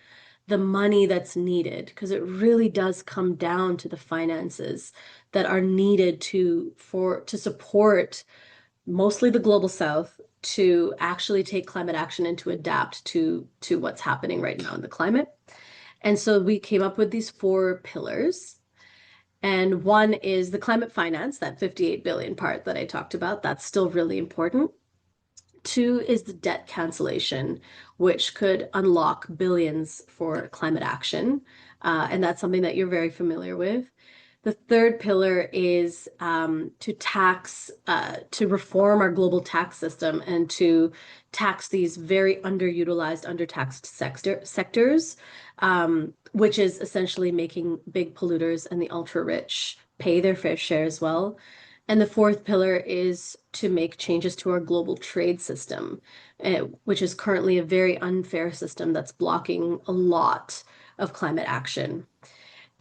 B: the money that's needed, because it really does come down to the finances that are needed to support mostly the global south to actually take climate action and to adapt to what's happening right now in the climate. And so we came up with these 4 pillars. And one is the climate finance, that 58 billion part that I talked about. That's still really important. 2 is the debt cancellation, which could unlock billions for climate action. And that's something that you're very familiar with. The 3rd pillar is to reform our global tax system and to tax these very underutilized, undertaxed sectors, which is essentially making big polluters and the ultra-rich pay their fair share as well. And the 4th pillar is to make changes to our global trade system, which is currently a very unfair system that's blocking a lot of climate action.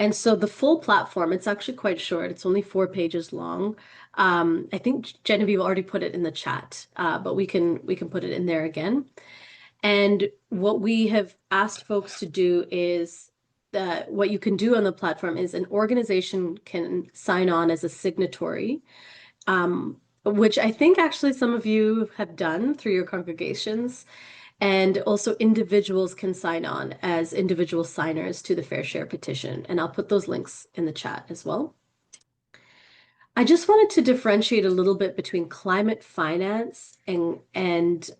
B: And so the full platform, it's actually quite short. It's only 4 pages long. I think Genevieve already put it in the chat, but we can put it in there again. And what we have asked folks to do is what you can do on the platform is an organization can sign on as a signatory, which I think actually some of you have done through your congregations. And also individuals can sign on as individual signers to the Fair Share petition. And I'll put those links in the chat as well. I just wanted to differentiate a little bit between climate finance and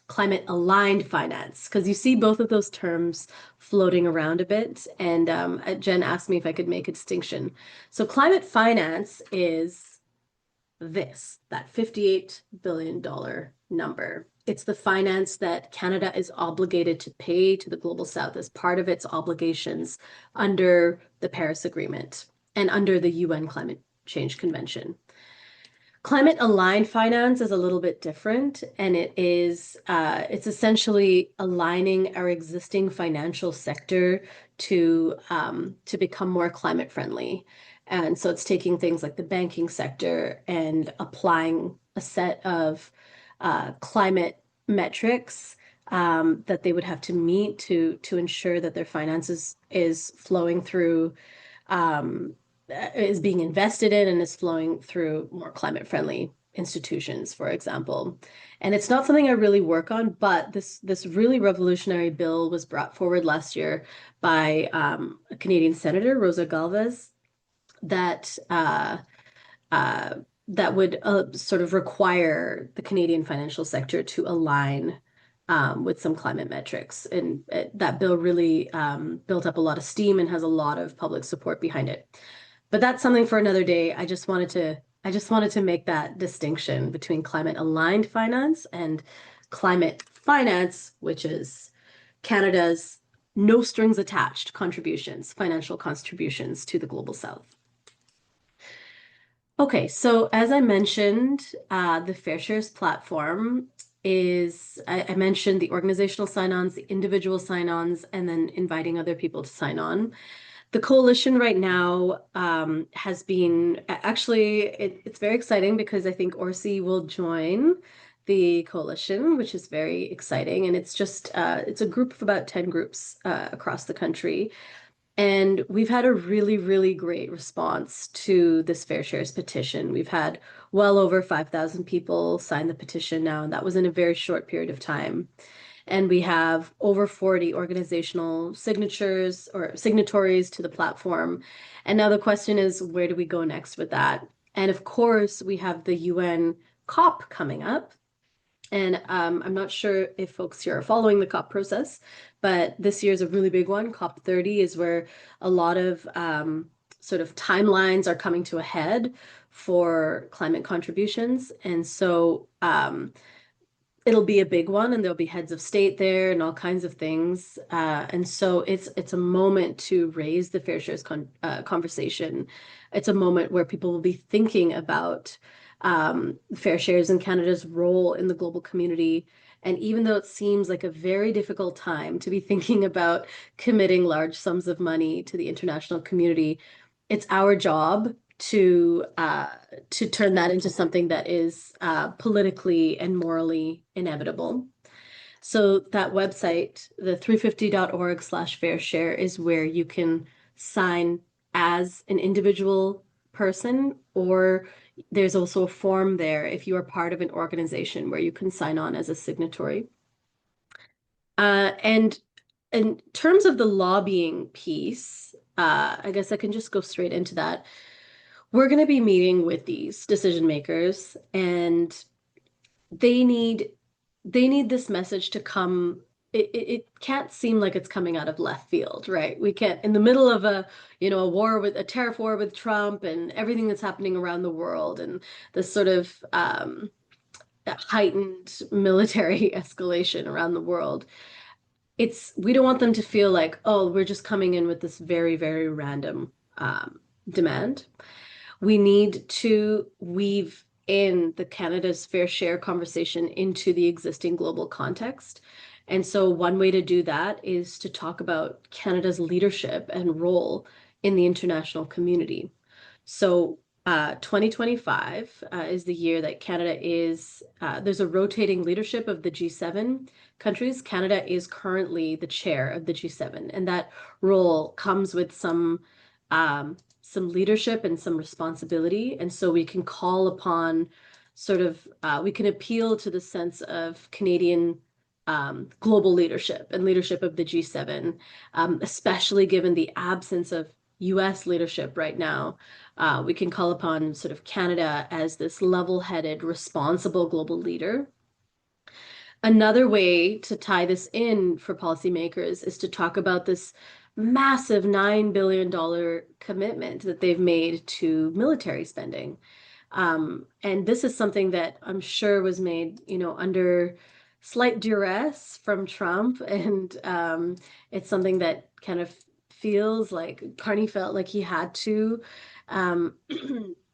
B: climate aligned finance, because you see both of those terms floating around a bit. And Jen asked me if I could make a distinction. So climate finance is that $58 billion number. It's the finance that Canada is obligated to pay to the Global South as part of its obligations under the Paris Agreement and under the UN Climate Change Convention. Climate aligned finance is a little bit different, and it's essentially aligning our existing financial sector to become more climate friendly. And so it's taking things like the banking sector and applying a set of climate metrics that they would have to meet to ensure that their finances is flowing through, is being invested in and is flowing through more climate friendly institutions, for example. And it's not something I really work on, but this really revolutionary bill was brought forward last year by a Canadian senator, Rosa Galvez, that would sort of require the Canadian financial sector to align with some climate metrics. And that bill really built up a lot of steam and has a lot of public support behind it. But that's something for another day. I just wanted to make that distinction between climate aligned finance and climate finance, which is Canada's no strings attached contributions, financial contributions to the Global South. Okay, so as I mentioned, the Fair Shares platform is, I mentioned the organizational sign-ons, the individual sign-ons, and then inviting other people to sign on. The coalition right now has been actually it's very exciting because I think ORCIE will join the coalition, which is very exciting. And it's just it's a group of about 10 groups across the country. And we've had a really, really great response to this Fair Shares petition. We've had well over 5,000 people sign the petition now, and that was in a very short period of time. And we have over 40 organizational signatures or signatories to the platform. And now the question is, where do we go next with that? And of course, we have the UN COP coming up. And I'm not sure if folks here are following the COP process, but this year is a really big one. COP 30 is where a lot of sort of timelines are coming to a head for climate contributions. And so it'll be a big one, and there'll be heads of state there and all kinds of things. And so it's a moment to raise the Fair Shares conversation. It's a moment where people will be thinking about Fair Shares and Canada's role in the global community. And even though it seems like a very difficult time to be thinking about committing large sums of money to the international community, it's our job to turn that into something that is politically and morally inevitable. So that website, the 350.org/fairshare, is where you can sign as an individual person, or there's also a form there if you are part of an organization where you can sign on as a signatory. And in terms of the lobbying piece, I guess I can just go straight into that. We're going to be meeting with these decision makers, and they need this message to come. It can't seem like it's coming out of left field, right? We can't, in the middle of a tariff war with Trump and everything that's happening around the world, and this sort of heightened military escalation around the world. We don't want them to feel like, oh, we're just coming in with this very, very random demand. We need to weave in the Canada's Fair Share conversation into the existing global context. And so one way to do that is to talk about Canada's leadership and role in the international community. So 2025 is the year that Canada is, there's a rotating leadership of the G7 countries. Canada is currently the chair of the G7, and that role comes with some leadership and some responsibility. And so we can call upon we can appeal to the sense of Canadian global leadership and leadership of the G7, especially given the absence of US leadership right now. We can call upon sort of Canada as this level-headed, responsible global leader. Another way to tie this in for policymakers is to talk about this massive $9 billion commitment that they've made to military spending. And this is something that I'm sure was made, under slight duress from Trump. And it's something that kind of feels like Carney felt like he had to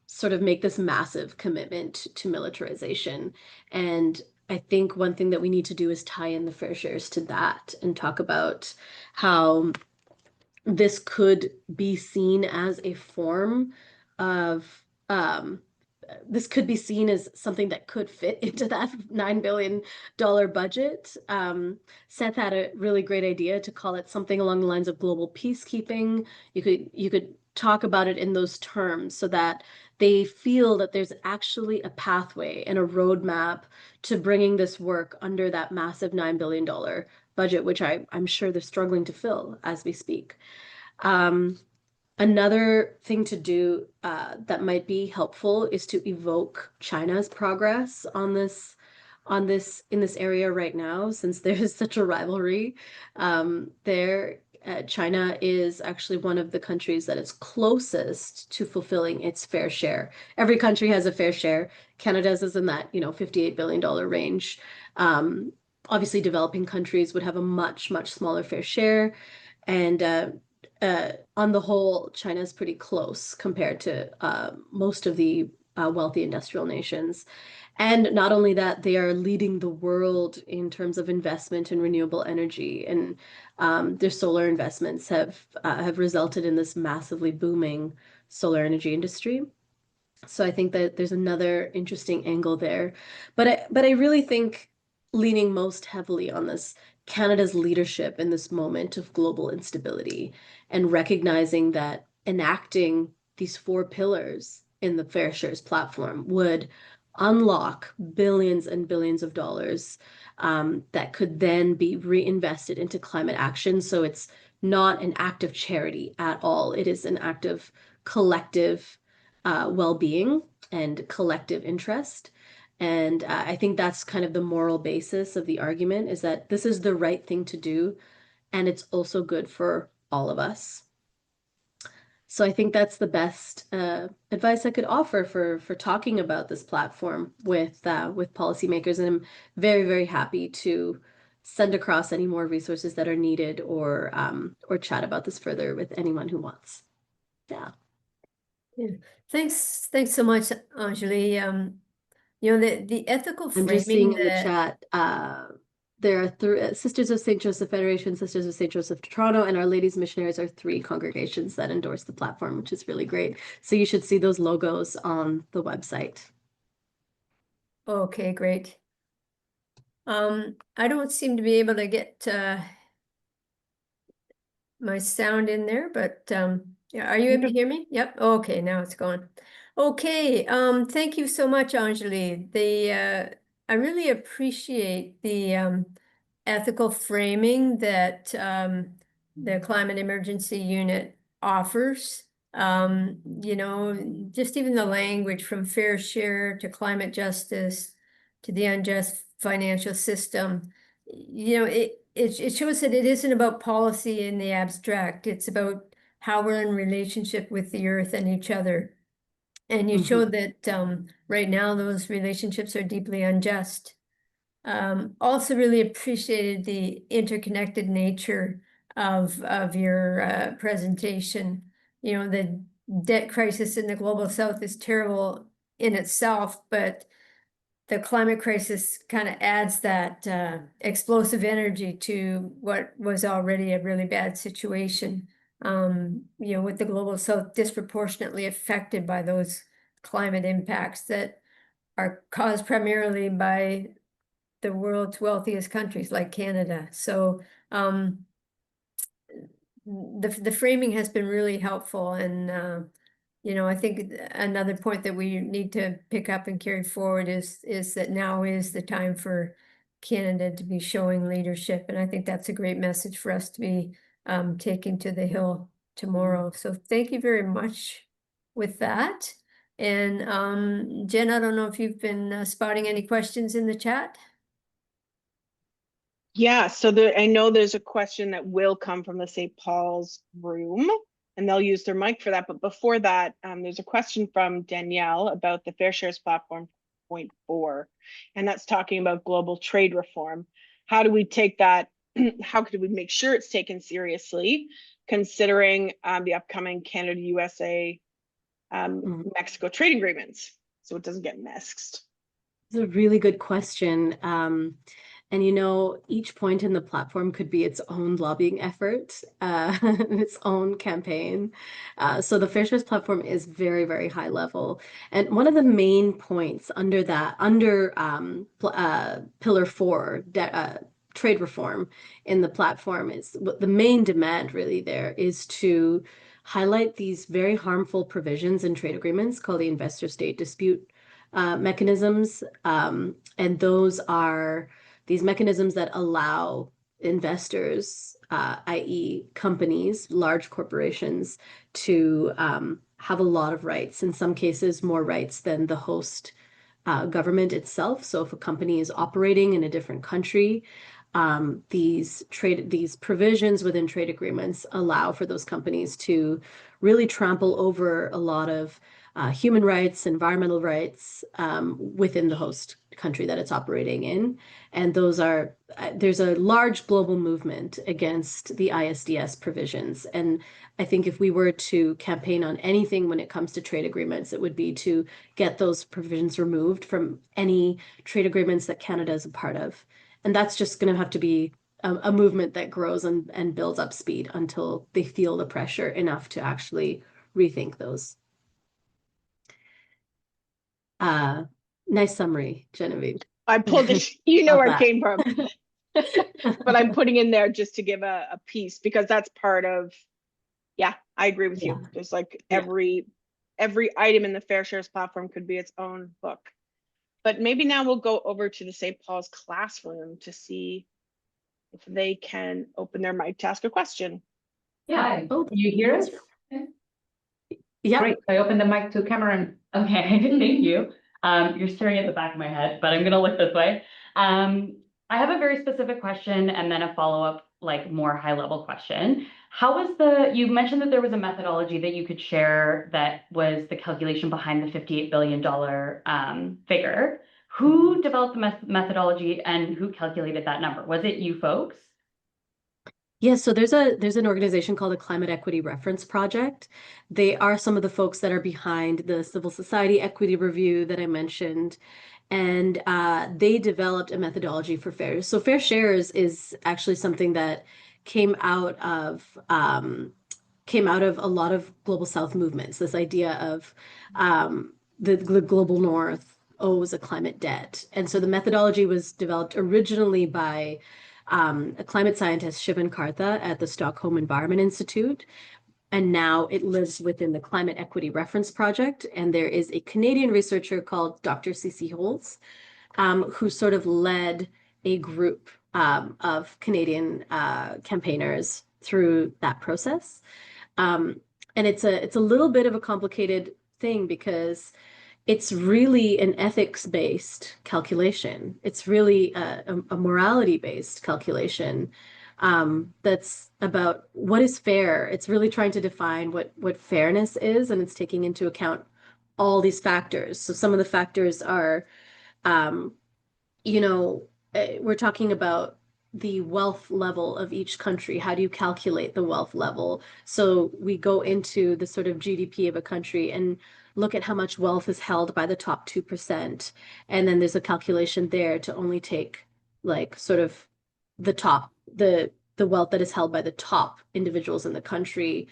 B: sort of make this massive commitment to militarization. And I think one thing that we need to do is tie in the Fair Shares to that and talk about how this could be seen as a form of this could be seen as something that could fit into that $9 billion budget. Seth had a really great idea to call it something along the lines of global peacekeeping. You could talk about it in those terms so that they feel that there's actually a pathway and a roadmap to bringing this work under that massive $9 billion budget, which I'm sure they're struggling to fill as we speak. Another thing to do that might be helpful is to evoke China's progress in this area right now, since there's such a rivalry there. China is actually one of the countries that is closest to fulfilling its fair share. Every country has a fair share. Canada's is in that $58 billion range. Obviously, developing countries would have a much, much smaller fair share, and on the whole, China is pretty close compared to most of the wealthy industrial nations. And not only that, they are leading the world in terms of investment in renewable energy, and their solar investments have resulted in this massively booming solar energy industry. So I think that there's another interesting angle there. But I really think leaning most heavily on this Canada's leadership in this moment of global instability and recognizing that enacting these 4 pillars in the Fair Shares platform would unlock billions and billions of dollars that could then be reinvested into climate action. So it's not an act of charity at all. It is an act of collective well-being and collective interest. And I think that's kind of the moral basis of the argument, is that this is the right thing to do, and it's also good for all of us. So I think that's the best advice I could offer for talking about this platform with policymakers. And I'm very, very happy to send across any more resources that are needed, or chat about this further with anyone who wants. Yeah.
E: Yeah. Thanks so much, Anjali. You know, the ethical
B: I'm just seeing
E: framing
B: in the
E: that
B: chat, there are Sisters of St. Joseph Federation, Sisters of St. Joseph Toronto, and Our Ladies Missionaries are 3 congregations that endorse the platform, which is really great. So you should see those logos on the website.
E: Okay, great. I don't seem to be able to get my sound in there, but yeah, are you able to hear me? Yep. Okay, now it's gone. Okay, thank you so much, Anjali. I really appreciate the ethical framing that the Climate Emergency Unit offers. You know, just even the language from fair share to climate justice to the unjust financial system, you know, it shows that it isn't about policy in the abstract. It's about how we're in relationship with the earth and each other. And you showed that right now those relationships are deeply unjust. Also really appreciated the interconnected nature of your presentation. You know, the debt crisis in the global south is terrible in itself, but the climate crisis kind of adds that explosive energy to what was already a really bad situation. You know, with the global south disproportionately affected by those climate impacts that are caused primarily by the world's wealthiest countries like Canada. So the framing has been really helpful, and you know, I think another point that we need to pick up and carry forward is that now is the time for Canada to be showing leadership, and I think that's a great message for us to be taking to the Hill tomorrow. So thank you very much with that. And Jen, I don't know if you've been spotting any questions in the chat.
A: Yeah, so I know there's a question that will come from the St. Paul's room, and they'll use their mic for that. But before that, there's a question from Danielle about the Fair Shares Platform 0.4, and that's talking about global trade reform. How do we take that? How could we make sure it's taken seriously, considering the upcoming Canada-USA Mexico trade agreements, so it doesn't get mixed?
B: It's a really good question. And you know, each point in the platform could be its own lobbying effort, its own campaign. So the Fair Shares platform is very, very high level. And one of the main points under that, Pillar 4, trade reform in the platform, is the main demand really there is to highlight these very harmful provisions in trade agreements called the investor state dispute mechanisms. And those are these mechanisms that allow investors, i.e. companies, large corporations, to have a lot of rights, in some cases more rights than the host government itself. So if a company is operating in a different country, these provisions within trade agreements allow for those companies to really trample over a lot of human rights, environmental rights within the host country that it's operating in. And those are, there's a large global movement against the ISDS provisions. And I think if we were to campaign on anything when it comes to trade agreements, it would be to get those provisions removed from any trade agreements that Canada is a part of. And that's just going to have to be a movement that grows and builds up speed until they feel the pressure enough to actually rethink those. Nice summary, Genevieve.
A: I pulled it, you know
B: Love
A: where it
B: that.
A: came from. But I'm putting in there just to give a piece, because that's part of, yeah, I agree with you.
B: Yeah.
A: There's like
B: Yeah.
A: every item in the Fair Shares platform could be its own book. But maybe now we'll go over to the St. Paul's classroom to see if they can open their mic to ask a question.
G: Yeah,
B: Oh,
G: you hear us?
B: yeah.
G: Great. I opened the mic to Cameron. Okay, thank you. You're staring at the back of my head, but I'm gonna look this way. I have a very specific question and then a follow-up, like more high-level question. How was you mentioned that there was a methodology that you could share that was the calculation behind the $58 billion figure. Who developed the methodology and who calculated that number? Was it you folks?
B: Yeah, so there's an organization called the Climate Equity Reference Project. They are some of the folks that are behind the Civil Society Equity Review that I mentioned. And they developed a methodology for fair. So fair shares is actually something that came out of a lot of global South movements. This idea of the global North owes a climate debt. And so the methodology was developed originally by a climate scientist, Shivan Kartha, at the Stockholm Environment Institute. And now it lives within the Climate Equity Reference Project. And there is a Canadian researcher called Dr. C.C. Holtz, who sort of led a group of Canadian campaigners through that process. And it's a little bit of a complicated thing because it's really an ethics-based calculation. It's really a morality-based calculation that's about what is fair. It's really trying to define what fairness is, and it's taking into account all these factors. So some of the factors are, we're talking about the wealth level of each country. How do you calculate the wealth level? So we go into the sort of GDP of a country and look at how much wealth is held by the top 2%. And then there's a calculation there to only take like sort of the wealth that is held by the top individuals in the country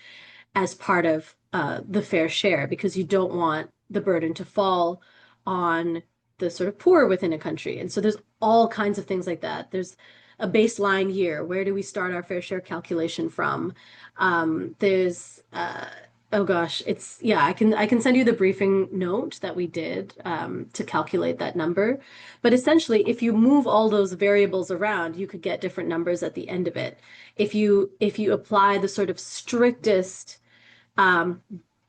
B: as part of the fair share, because you don't want the burden to fall on the sort of poor within a country. And so there's all kinds of things like that. There's a baseline year. Where do we start our fair share calculation from? There's oh gosh, I can send you the briefing note that we did to calculate that number. But essentially, if you move all those variables around, you could get different numbers at the end of it. If you apply the sort of strictest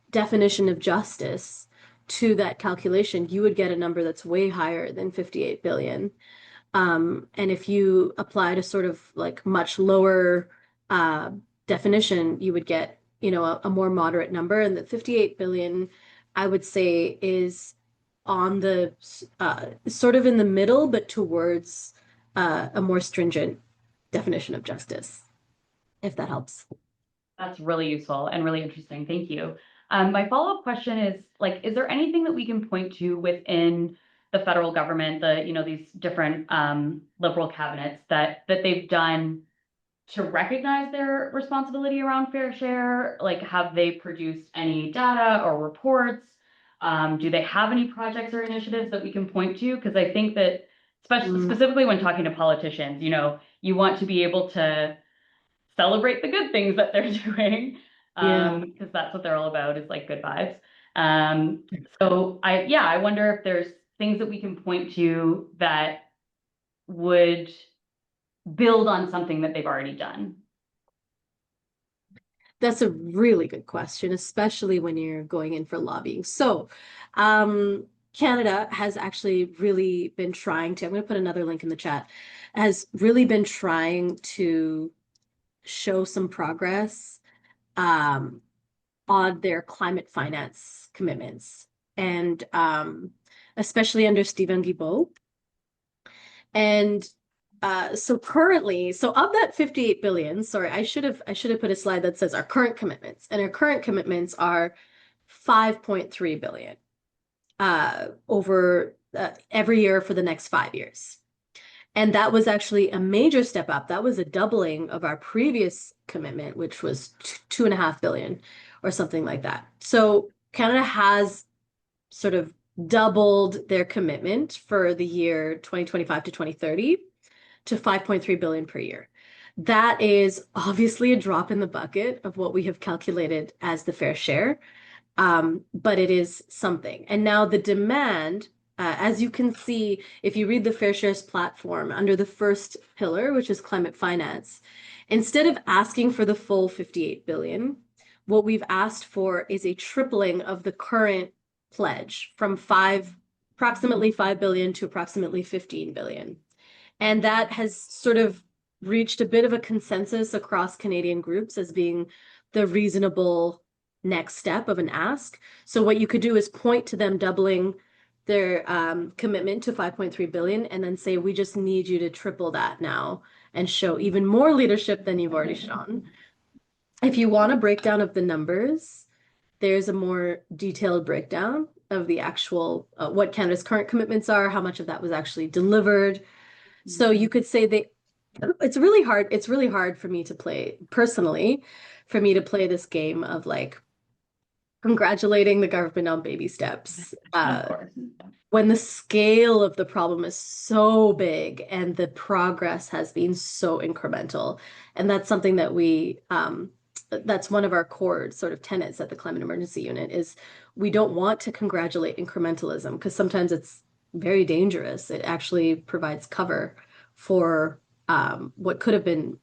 B: definition of justice to that calculation, you would get a number that's way higher than 58 billion. And if you applied a sort of like much lower definition, you would get, a more moderate number. And the 58 billion, I would say, is on the sort of in the middle, but towards a more stringent definition of justice, if that helps.
G: That's really useful and really interesting. Thank you. My follow-up question is, is there anything that we can point to within the federal government, these different Liberal cabinets that they've done to recognize their responsibility around fair share? Have they produced any data or reports? Do they have any projects or initiatives that we can point to? Because I think that, specifically when talking to politicians, you want to be able to celebrate the good things that they're doing, because that's what they're all about, is like good vibes. So I wonder if there's things that we can point to that would build on something that they've already done.
B: That's a really good question, especially when you're going in for lobbying. So Canada has actually really been trying to, I'm going to put another link in the chat, has really been trying to show some progress on their climate finance commitments, and especially under Stephen Guilbeault. And so currently, so of that 58 billion, sorry, I should have put a slide that says our current commitments, and our current commitments are 5.3 billion over every year for the next 5 years. And that was actually a major step up. That was a doubling of our previous commitment, which was 2.5 billion or something like that. So Canada has sort of doubled their commitment for the year 2025 to 2030 to 5.3 billion per year. That is obviously a drop in the bucket of what we have calculated as the fair share, but it is something. And now the demand, as you can see, if you read the Fair Shares platform under the first pillar, which is climate finance, instead of asking for the full 58 billion, what we've asked for is a tripling of the current pledge from approximately 5 billion to approximately 15 billion. And that has sort of reached a bit of a consensus across Canadian groups as being the reasonable next step of an ask. So what you could do is point to them doubling their commitment to 5.3 billion and then say, we just need you to triple that now and show even more leadership than you've already shown. If you want a breakdown of the numbers, there's a more detailed breakdown of the actual what Canada's current commitments are, how much of that was actually delivered. So you could say it's really hard for me to play personally, for me to play this game of like congratulating the government on baby steps when the scale of the problem is so big and the progress has been so incremental. And that's something that that's one of our core sort of tenets at the Climate Emergency Unit is we don't want to congratulate incrementalism because sometimes it's very dangerous. It actually provides cover for what could have been,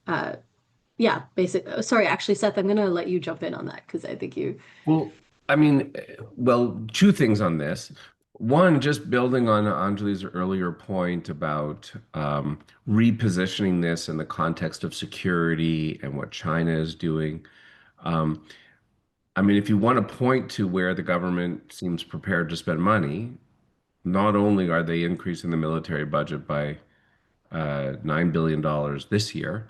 B: sorry, actually, Seth, I'm going to let you jump in on that because I think you.
F: Well, I mean, two things on this. One, just building on Anjali's earlier point about repositioning this in the context of security and what China is doing. I mean, if you want to point to where the government seems prepared to spend money, not only are they increasing the military budget by $9 billion this year,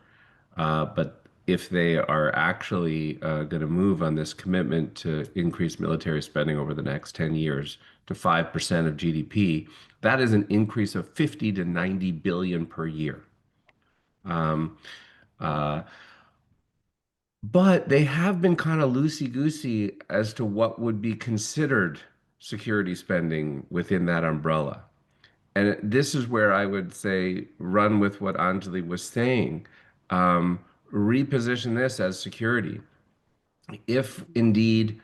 F: but if they are actually going to move on this commitment to increase military spending over the next 10 years to 5% of GDP, that is an increase of 50 to 90 billion per year. But they have been kind of loosey-goosey as to what would be considered security spending within that umbrella. And this is where I would say run with what Anjali was saying. Reposition this as security. If indeed,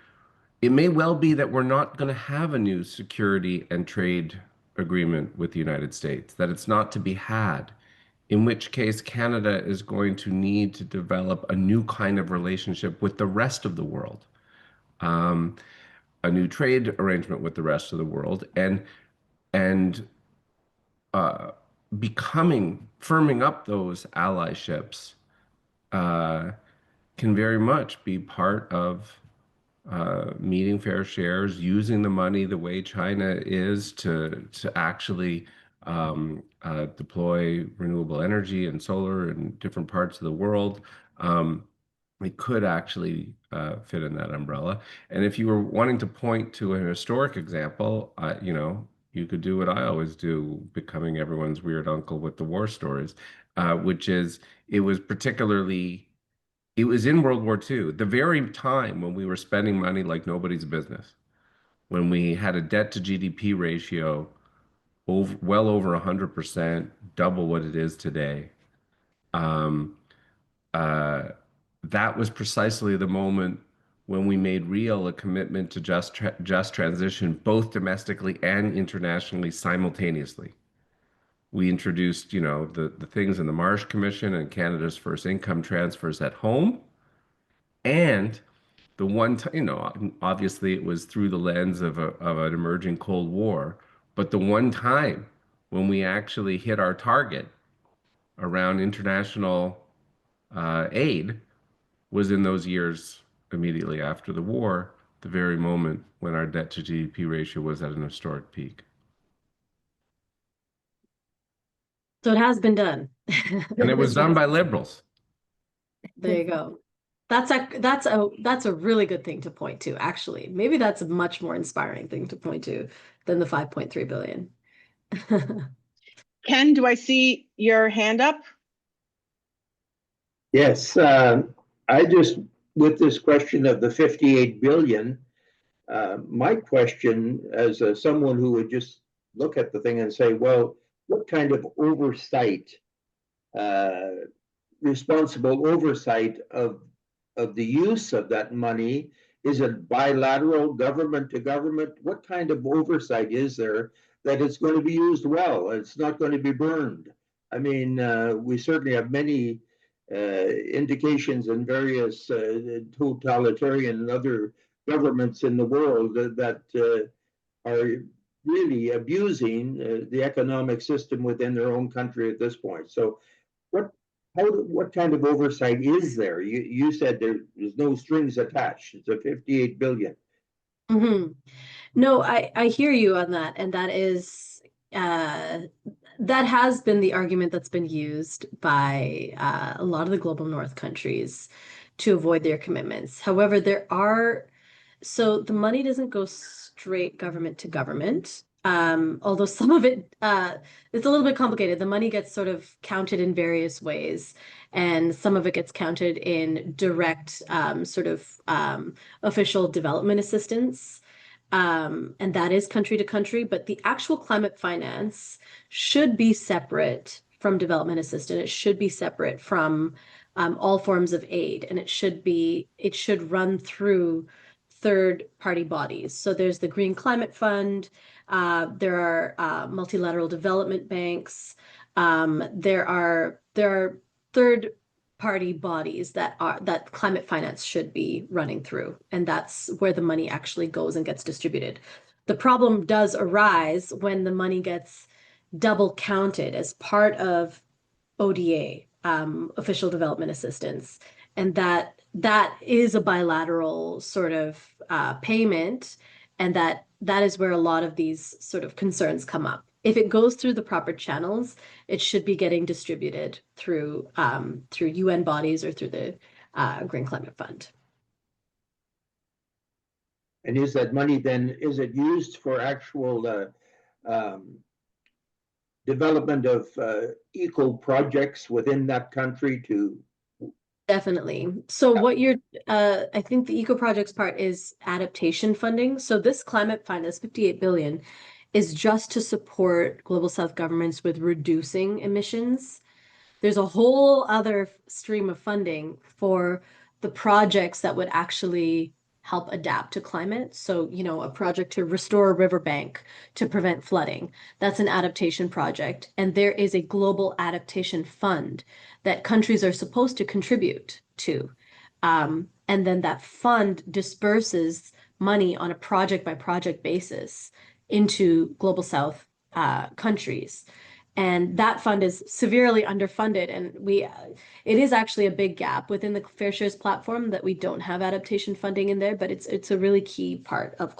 F: it may well be that we're not going to have a new security and trade agreement with the United States, that it's not to be had, in which case Canada is going to need to develop a new kind of relationship with the rest of the world, a new trade arrangement with the rest of the world, and firming up those allyships can very much be part of meeting fair shares, using the money the way China is to actually deploy renewable energy and solar in different parts of the world. It could actually fit in that umbrella. And if you were wanting to point to an historic example, you could do what I always do, becoming everyone's weird uncle with the war stories, which is it was in World War II, the very time when we were spending money like nobody's business, when we had a debt to GDP ratio well over 100%, double what it is today. That was precisely the moment when we made real a commitment to just transition, both domestically and internationally simultaneously. We introduced, the things in the Marsh Commission and Canada's first income transfers at home. And the one time, obviously it was through the lens of an emerging Cold War, but the one time when we actually hit our target around international aid was in those years immediately after the war, the very moment when our debt to GDP ratio was at an historic peak.
B: So it has been done.
F: And it was done by liberals.
B: There you go. That's a really good thing to point to, actually. Maybe that's a much more inspiring thing to point to than the 5.3 billion.
A: Ken, do I see your hand up?
H: Yes, I just, with this question of the 58 billion, my question as someone who would just look at the thing and say, well, what kind of oversight, responsible oversight of the use of that money? Is it bilateral, government to government? What kind of oversight is there that it's going to be used well? It's not going to be burned. I mean, we certainly have many indications in various totalitarian and other governments in the world that are really abusing the economic system within their own country at this point. So what kind of oversight is there? You said there's no strings attached. It's a 58 billion.
B: Mm-hmm. No, I hear you on that, and that is that has been the argument that's been used by a lot of the global north countries to avoid their commitments. However, so the money doesn't go straight government to government. Although some of it, it's a little bit complicated. The money gets sort of counted in various ways, and some of it gets counted in direct official development assistance. And that is country to country, but the actual climate finance should be separate from development assistance. It should be separate from all forms of aid, and it should run through third-party bodies. So there's the Green Climate Fund. There are multilateral development banks. There are third-party bodies that climate finance should be running through, and that's where the money actually goes and gets distributed. The problem does arise when the money gets double counted as part of ODA, official development assistance, and that is a bilateral sort of payment, and that is where a lot of these sort of concerns come up. If it goes through the proper channels, it should be getting distributed through UN bodies or through the Green Climate Fund.
H: And is that money then, is it used for actual development of eco projects within that country to?
B: Definitely. So what I think the eco projects part is adaptation funding. So this climate fund, this 58 billion, is just to support global south governments with reducing emissions. There's a whole other stream of funding for the projects that would actually help adapt to climate. So, a project to restore a riverbank to prevent flooding. That's an adaptation project. And there is a global adaptation fund that countries are supposed to contribute to. And then that fund disperses money on a project by project basis into global south countries. And that fund is severely underfunded, and it is actually a big gap within the Fair Shares platform that we don't have adaptation funding in there, but it's a really key part of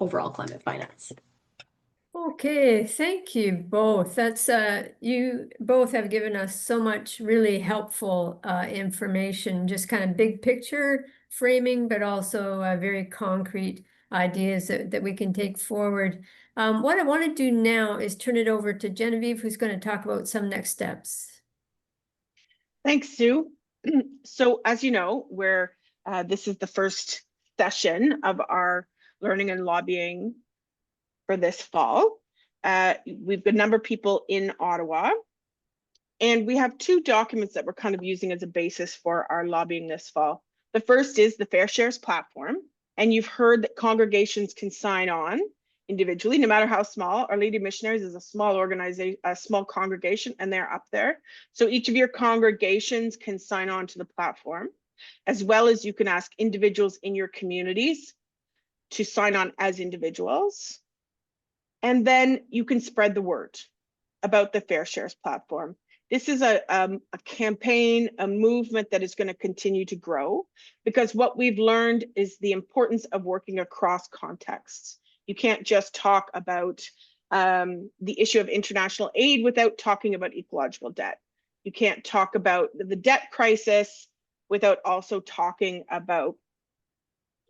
B: overall climate finance.
E: Okay, thank you both. That's you both have given us so much really helpful information, just kind of big picture framing, but also very concrete ideas that we can take forward. What I want to do now is turn it over to Genevieve, who's going to talk about some next steps.
A: Thanks, Sue. So as you know, this is the first session of our learning and lobbying for this fall. We've got a number of people in Ottawa, and we have two documents that we're kind of using as a basis for our lobbying this fall. The first is the Fair Shares platform, and you've heard that congregations can sign on individually, no matter how small. Our Lady of Missionaries is a small organization, a small congregation, and they're up there. So each of your congregations can sign on to the platform, as well as you can ask individuals in your communities to sign on as individuals. And then you can spread the word about the Fair Shares platform. This is a campaign, a movement that is going to continue to grow, because what we've learned is the importance of working across contexts. You can't just talk about the issue of international aid without talking about ecological debt. You can't talk about the debt crisis without also talking about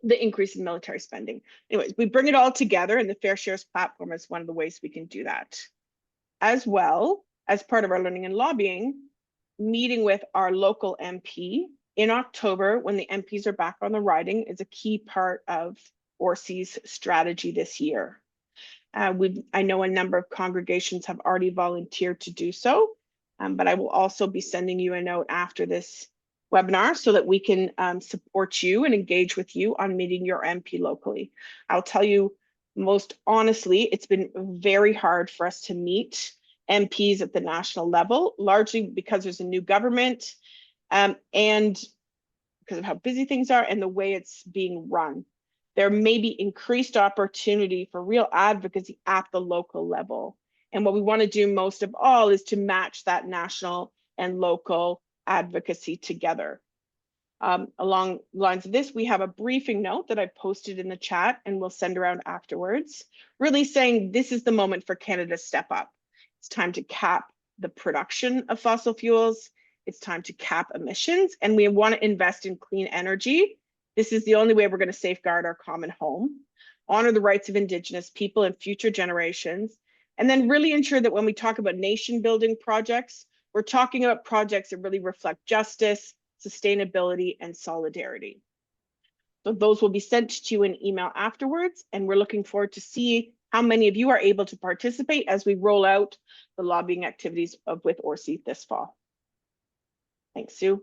A: the increase in military spending. Anyways, we bring it all together, and the Fair Shares platform is one of the ways we can do that. As well, as part of our learning and lobbying, meeting with our local MP in October when the MPs are back on the riding is a key part of ORCIE's strategy this year. I know a number of congregations have already volunteered to do so, but I will also be sending you a note after this webinar so that we can support you and engage with you on meeting your MP locally. I'll tell you most honestly, it's been very hard for us to meet MPs at the national level, largely because there's a new government and because of how busy things are and the way it's being run. There may be increased opportunity for real advocacy at the local level. And what we want to do most of all is to match that national and local advocacy together. Along the lines of this, we have a briefing note that I posted in the chat and we'll send around afterwards, really saying this is the moment for Canada to step up. It's time to cap the production of fossil fuels. It's time to cap emissions, and we want to invest in clean energy. This is the only way we're going to safeguard our common home, honor the rights of Indigenous people and future generations, and then really ensure that when we talk about nation building projects, we're talking about projects that really reflect justice, sustainability, and solidarity. So those will be sent to you in email afterwards, and we're looking forward to see how many of you are able to participate as we roll out the lobbying activities with ORCIE this fall. Thanks, Sue.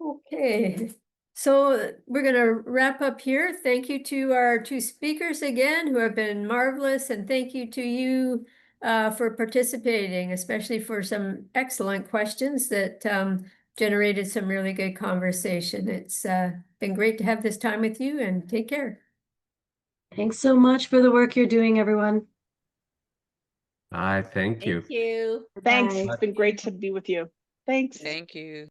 E: Okay, so we're going to wrap up here. Thank you to our two speakers again, who have been marvelous, and thank you to you for participating, especially for some excellent questions that generated some really good conversation. It's been great to have this time with you, and take care.
B: Thanks so much for the work you're doing, everyone.
F: Thank you.
I: Thank you.
A: Thanks.
B: Bye.
A: It's been great to be with you. Thanks.
I: Thank you.